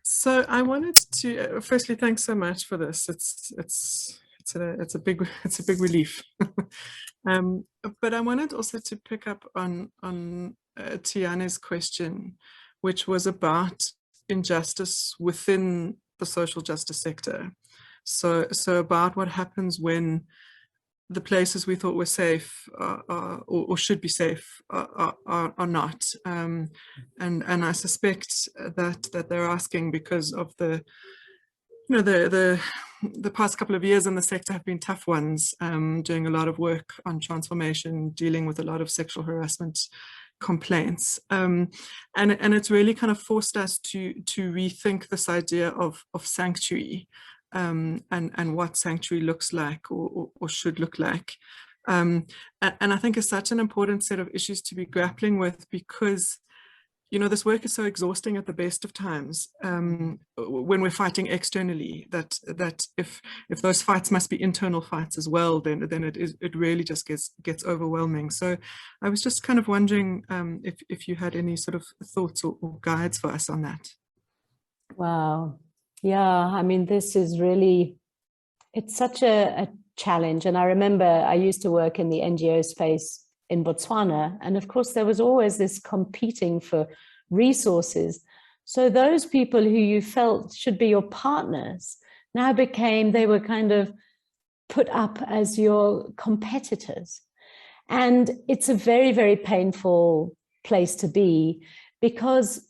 So I wanted to firstly, thanks so much for this. It's a big relief. But I wanted also to pick up on Tiana's question, which was about injustice within the social justice sector. So about what happens when the places we thought were safe or should be safe are not. And I suspect that they're asking because of the the past couple of years in the sector have been tough ones, doing a lot of work on transformation, dealing with a lot of sexual harassment complaints. And it's really kind of forced us to rethink this idea of sanctuary, and what sanctuary looks like or should look like. And I think it's such an important set of issues to be grappling with, because this work is so exhausting at the best of times, when we're fighting externally, that if those fights must be internal fights as well, then it really just gets overwhelming. So I was just kind of wondering if you had any sort of thoughts or guides for us on that. Wow. Yeah, I mean, this is really, it's such a challenge. And I remember I used to work in the NGO space in Botswana. And of course, there was always this competing for resources. So those people who you felt should be your partners now they were kind of put up as your competitors. And it's a very, very painful place to be, because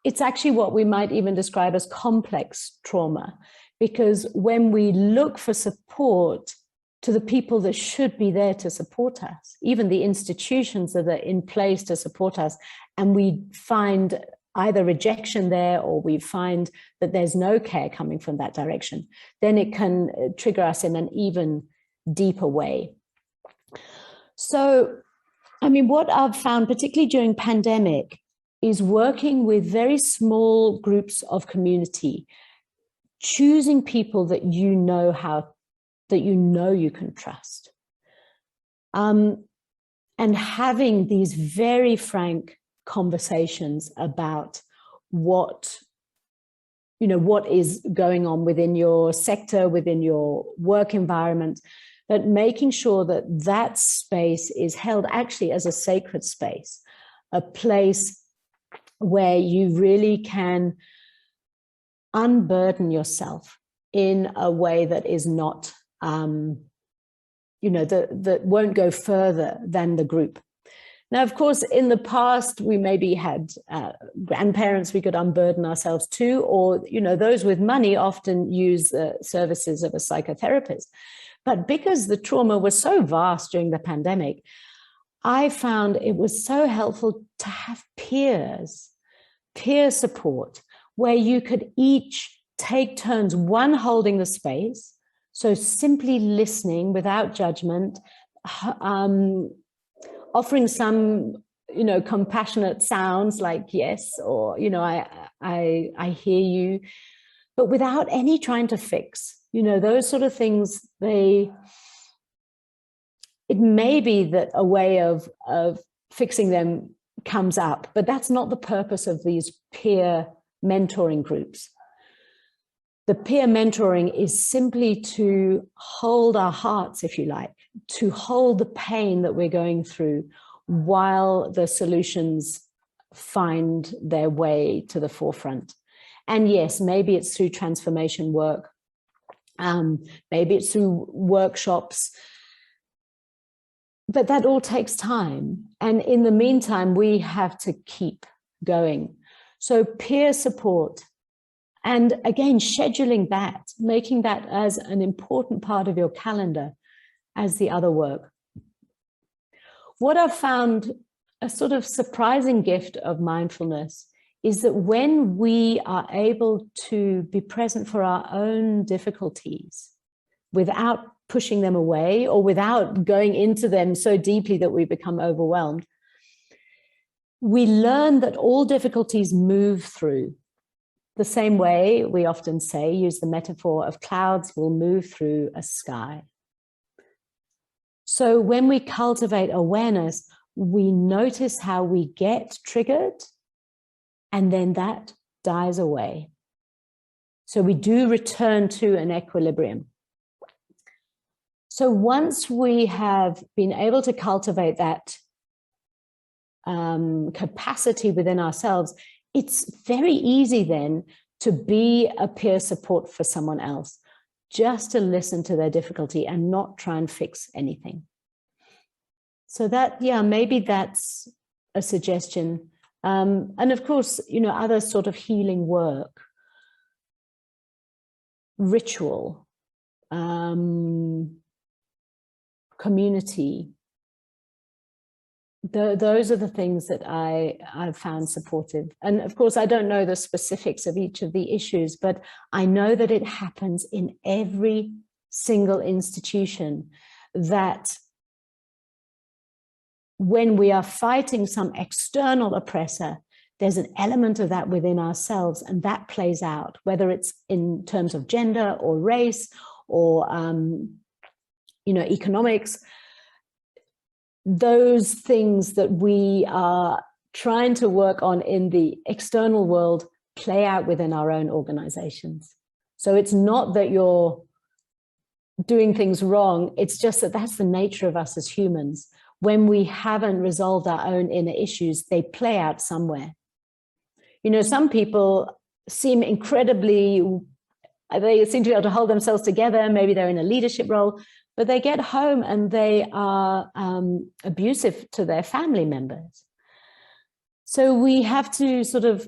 it's actually what we might even describe as complex trauma. Because when we look for support to the people that should be there to support us, even the institutions that are in place to support us, and we find either rejection there or we find that there's no care coming from that direction, then it can trigger us in an even deeper way. So, I mean, what I've found, particularly during pandemic, is working with very small groups of community, choosing people that you know you can trust, and having these very frank conversations about what is going on within your sector, within your work environment, but making sure that that space is held actually as a sacred space, a place where you really can unburden yourself in a way that is not, that won't go further than the group. Now, of course, in the past, we maybe had grandparents we could unburden ourselves to, or, those with money often use the services of a psychotherapist. But because the trauma was so vast during the pandemic, I found it was so helpful to have peer support, where you could each take turns, one holding the space, so simply listening without judgment, offering some, compassionate sounds like yes, or, I hear you, but without any trying to fix, those sort of things. It may be that a way of fixing them comes up, but that's not the purpose of these peer mentoring groups. The peer mentoring is simply to hold our hearts, if you like, to hold the pain that we're going through while the solutions find their way to the forefront. And yes, maybe it's through transformation work, maybe it's through workshops, but that all takes time. And in the meantime, we have to keep going. So peer support, and again, scheduling that, making that as an important part of your calendar as the other work. What I've found a sort of surprising gift of mindfulness is that when we are able to be present for our own difficulties without pushing them away or without going into them so deeply that we become overwhelmed, we learn that all difficulties move through. The same way we often say, use the metaphor of clouds will move through a sky. So when we cultivate awareness, we notice how we get triggered, and then that dies away. So we do return to an equilibrium. So once we have been able to cultivate that capacity within ourselves, it's very easy then to be a peer support for someone else, just to listen to their difficulty and not try and fix anything. So that, yeah, maybe that's a suggestion. And of course, you know, other sort of healing work, ritual, community. Those are the things that I've found supportive. And of course, I don't know the specifics of each of the issues, but I know that it happens in every single institution, that when we are fighting some external oppressor, there's an element of that within ourselves, and that plays out, whether it's in terms of gender or race or you know, economics. Those things that we are trying to work on in the external world play out within our own organizations. So it's not that you're doing things wrong, it's just that that's the nature of us as humans. When we haven't resolved our own inner issues, they play out somewhere. You know, some people seem incredibly, they seem to be able to hold themselves together, maybe they're in a leadership role, but they get home and they are abusive to their family members. So we have to sort of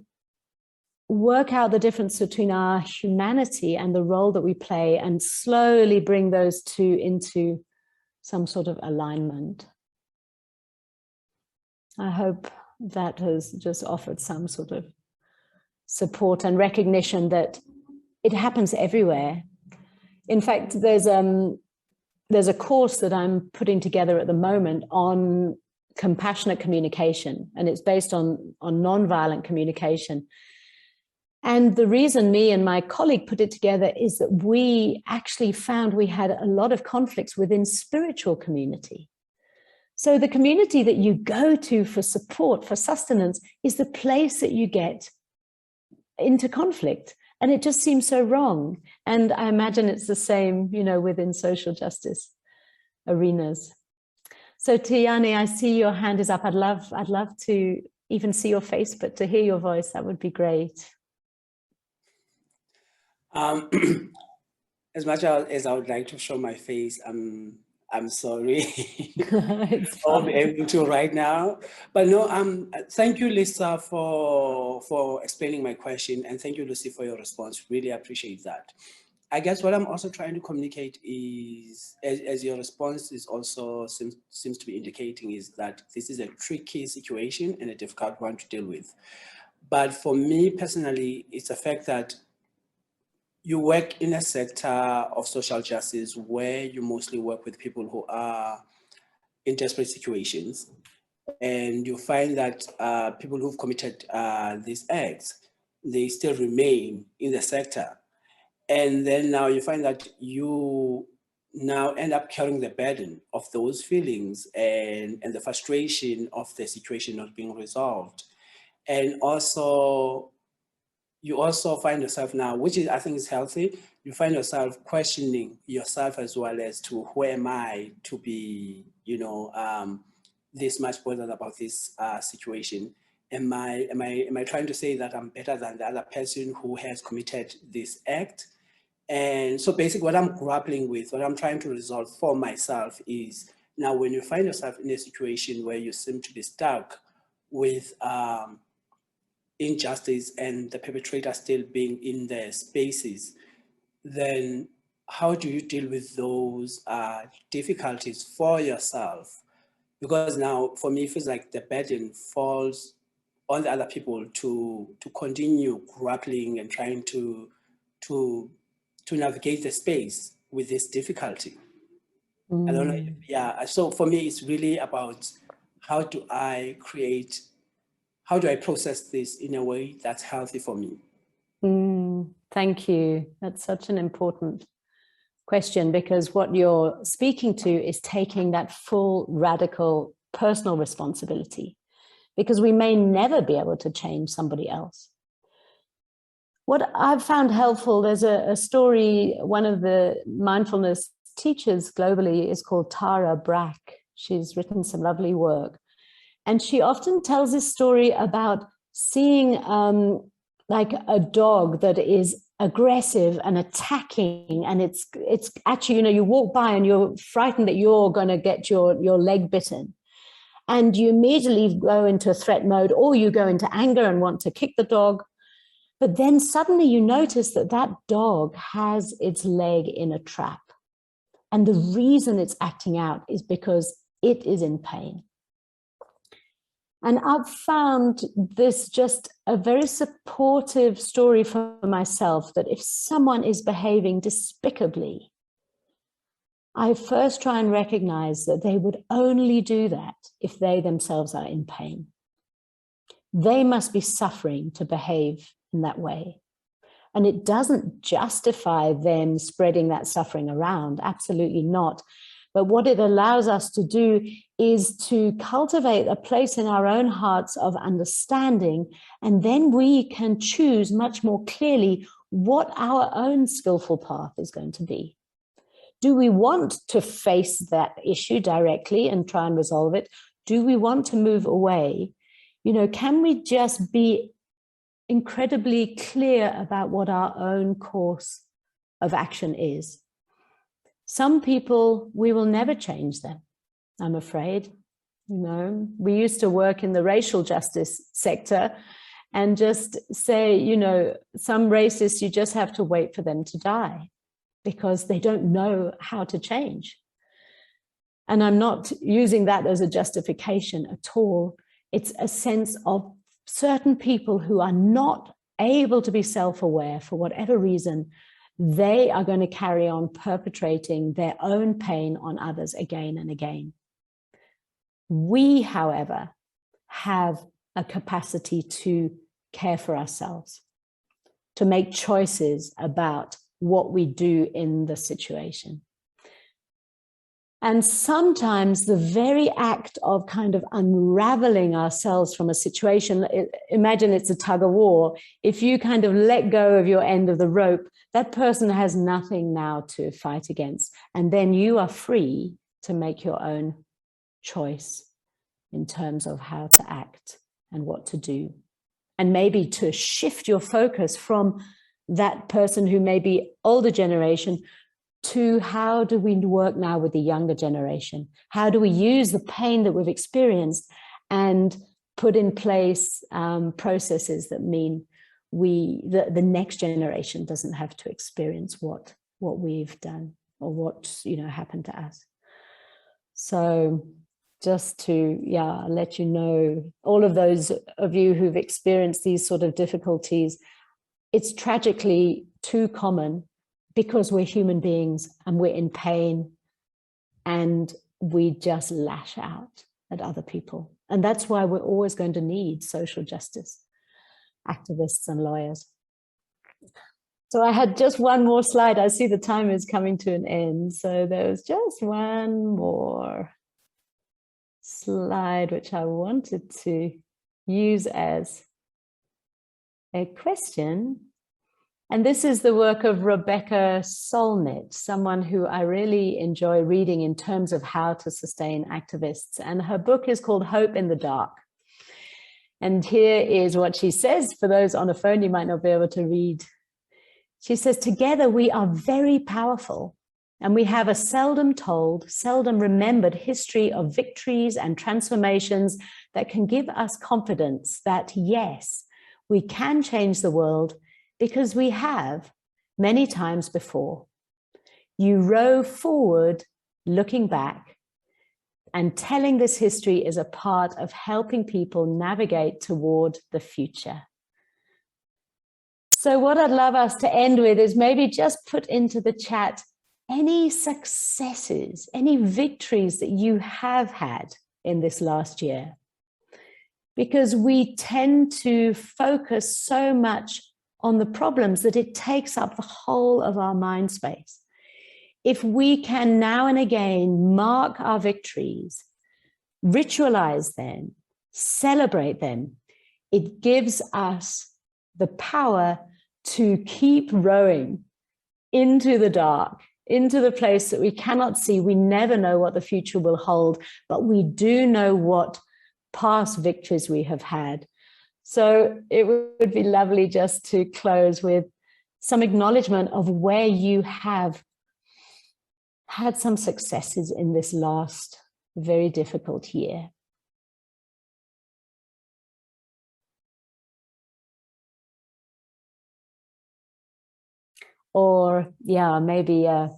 work out the difference between our humanity and the role that we play, and slowly bring those two into some sort of alignment. I hope that has just offered some sort of support and recognition that it happens everywhere. In fact, there's a course that I'm putting together at the moment on compassionate communication, and it's based on nonviolent communication. And the reason me and my colleague put it together is that we actually found we had a lot of conflicts within spiritual community. So the community that you go to for support, for sustenance, is the place that you get into conflict. And it just seems so wrong. And I imagine it's the same, you know, within social justice arenas. So Tiani, I see your hand is up. I'd love to even see your face, but to hear your voice, that would be great. As much as I would like to show my face, I'm sorry. I won't be able to right now. But no, thank you, Lisa, for explaining my question, and thank you, Lucy, for your response. Really appreciate that. I guess what I'm also trying to communicate is, as your response is also seems to be indicating, is that this is a tricky situation and a difficult one to deal with. But for me personally, it's a fact that you work in a sector of social justice where you mostly work with people who are in desperate situations, and you find that people who've committed these acts, they still remain in the sector. And then now you find that you now end up carrying the burden of those feelings and the frustration of the situation not being resolved. And also, you also find yourself now, which is, I think is healthy, you find yourself questioning yourself as well as to who am I to be, you know, this much bothered about this situation. Am I trying to say that I'm better than the other person who has committed this act? And so basically what I'm grappling with, what I'm trying to resolve for myself is, now when you find yourself in a situation where you seem to be stuck with injustice and the perpetrator still being in their spaces, then how do you deal with those difficulties for yourself? Because now for me, it feels like the burden falls on the other people to continue grappling and trying to navigate the space with this difficulty. I don't know. Yeah. So for me, it's really about how do I process this in a way that's healthy for me? Thank you. That's such an important question, because what you're speaking to is taking that full, radical personal responsibility, because we may never be able to change somebody else. What I've found helpful, there's a story, one of the mindfulness teachers globally is called Tara Brach. She's written some lovely work. And she often tells this story about seeing like a dog that is aggressive and attacking, and it's actually, you know, you walk by and you're frightened that you're going to get your leg bitten, and you immediately go into threat mode, or you go into anger and want to kick the dog. But then suddenly you notice that that dog has its leg in a trap. And the reason it's acting out is because it is in pain. And I've found this just a very supportive story for myself, that if someone is behaving despicably, I first try and recognize that they would only do that if they themselves are in pain. They must be suffering to behave in that way. And it doesn't justify them spreading that suffering around, absolutely not. But what it allows us to do is to cultivate a place in our own hearts of understanding, and then we can choose much more clearly what our own skillful path is going to be. Do we want to face that issue directly and try and resolve it? Do we want to move away? You know, can we just be incredibly clear about what our own course of action is? Some people, we will never change them, I'm afraid. You know, we used to work in the racial justice sector and just say, you know, some racists, you just have to wait for them to die because they don't know how to change. And I'm not using that as a justification at all. It's a sense of certain people who are not able to be self-aware for whatever reason. They are going to carry on perpetrating their own pain on others again and again. We, however, have a capacity to care for ourselves, to make choices about what we do in the situation. And sometimes the very act of kind of unraveling ourselves from a situation, imagine it's a tug of war. If you kind of let go of your end of the rope, that person has nothing now to fight against. And then you are free to make your own choice in terms of how to act and what to do. And maybe to shift your focus from that person who may be older generation to how do we work now with the younger generation? How do we use the pain that we've experienced and put in place processes that mean the next generation doesn't have to experience what we've done or what, you know, happened to us. So just to, let you know, all of those of you who've experienced these sort of difficulties, it's tragically too common because we're human beings and we're in pain and we just lash out at other people. And that's why we're always going to need social justice activists and lawyers. So I had just one more slide. I see the time is coming to an end. So there's just one more slide, which I wanted to use as a question. And this is the work of Rebecca Solnit, someone who I really enjoy reading in terms of how to sustain activists. And her book is called Hope in the Dark. And here is what she says. For those on a phone, you might not be able to read. She says, together we are very powerful, and we have a seldom told, seldom remembered history of victories and transformations that can give us confidence that, yes, we can change the world, because we have many times before. You row forward, looking back, and telling this history is a part of helping people navigate toward the future. So what I'd love us to end with is maybe just put into the chat any successes, any victories that you have had in this last year. Because we tend to focus so much on the problems that it takes up the whole of our mind space. If we can now and again mark our victories, ritualize them, celebrate them, it gives us the power to keep rowing into the dark, into the place that we cannot see. We never know what the future will hold, but we do know what past victories we have had. So it would be lovely just to close with some acknowledgement of where you have had some successes in this last very difficult year. Or, yeah, maybe, I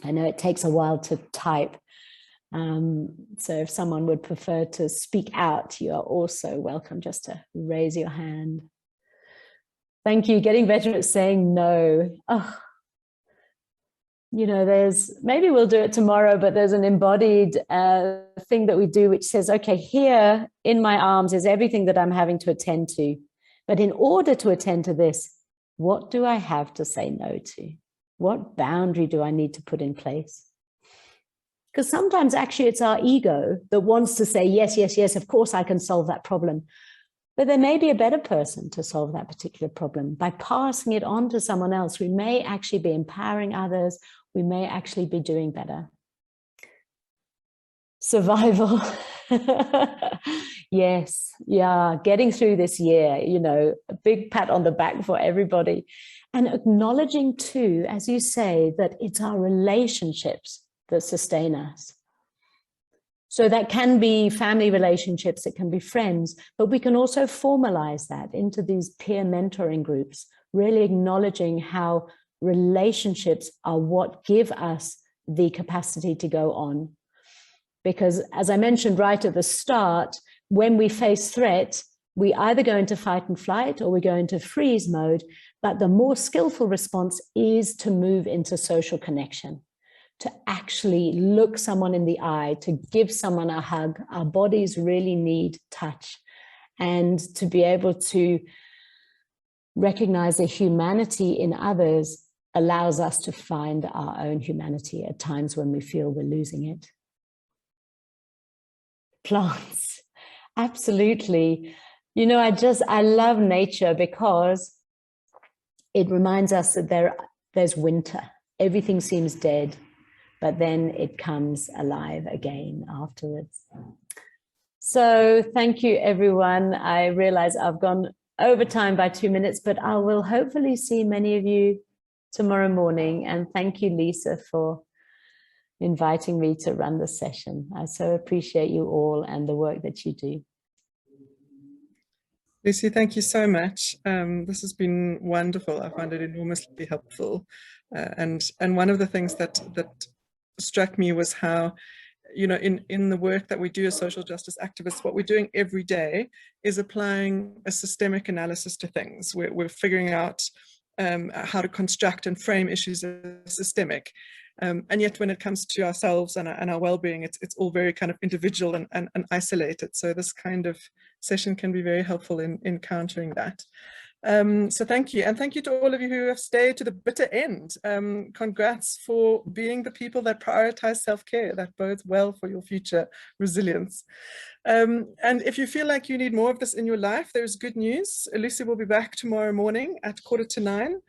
know it takes a while to type. So if someone would prefer to speak out, you are also welcome just to raise your hand. Thank you. Getting better at saying no. Oh, you know, maybe we'll do it tomorrow, but there's an embodied thing that we do which says, okay, here in my arms is everything that I'm having to attend to. But in order to attend to this, what do I have to say no to? What boundary do I need to put in place? Because sometimes actually it's our ego that wants to say, yes, yes, yes, of course I can solve that problem. But there may be a better person to solve that particular problem. By passing it on to someone else, we may actually be empowering others. We may actually be doing better. Survival. Yes, yeah, getting through this year, you know, a big pat on the back for everybody. And acknowledging too, as you say, that it's our relationships that sustain us. So that can be family relationships, it can be friends, but we can also formalize that into these peer mentoring groups, really acknowledging how relationships are what give us the capacity to go on. Because as I mentioned right at the start, when we face threat, we either go into fight and flight or we go into freeze mode, but the more skillful response is to move into social connection, to actually look someone in the eye, to give someone a hug. Our bodies really need touch, and to be able to recognize the humanity in others allows us to find our own humanity at times when we feel we're losing it. Plants, absolutely. You know, I love nature because it reminds us that there's winter. Everything seems dead, but then it comes alive again afterwards. So thank you, everyone. I realize I've gone over time by 2 minutes, but I will hopefully see many of you tomorrow morning. And thank you, Lisa, for inviting me to run the session. I so appreciate you all and the work that you do. Lucy, thank you so much. This has been wonderful. I find it enormously helpful. And one of the things that struck me was how, you know, in the work that we do as social justice activists, what we're doing every day is applying a systemic analysis to things. We're figuring out how to construct and frame issues as systemic. And yet when it comes to ourselves and our well-being, it's all very kind of individual and isolated. So this kind of session can be very helpful in countering that. So thank you. And thank you to all of you who have stayed to the bitter end. Congrats for being the people that prioritize self-care. That bodes well for your future resilience. And if you feel like you need more of this in your life, there's good news. Lucy will be back tomorrow morning at 8:45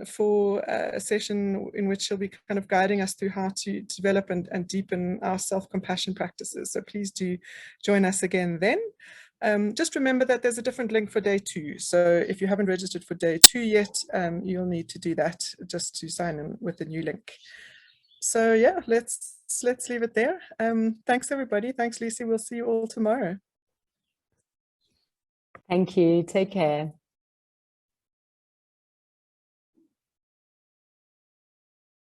for a session in which she'll be kind of guiding us through how to develop and deepen our self-compassion practices. So please do join us again then. Just remember that there's a different link for day 2. So if you haven't registered for day 2 yet, you'll need to do that just to sign in with the new link. So yeah, let's leave it there. Thanks everybody. Thanks Lucy. We'll see you all tomorrow. Thank you. Take care.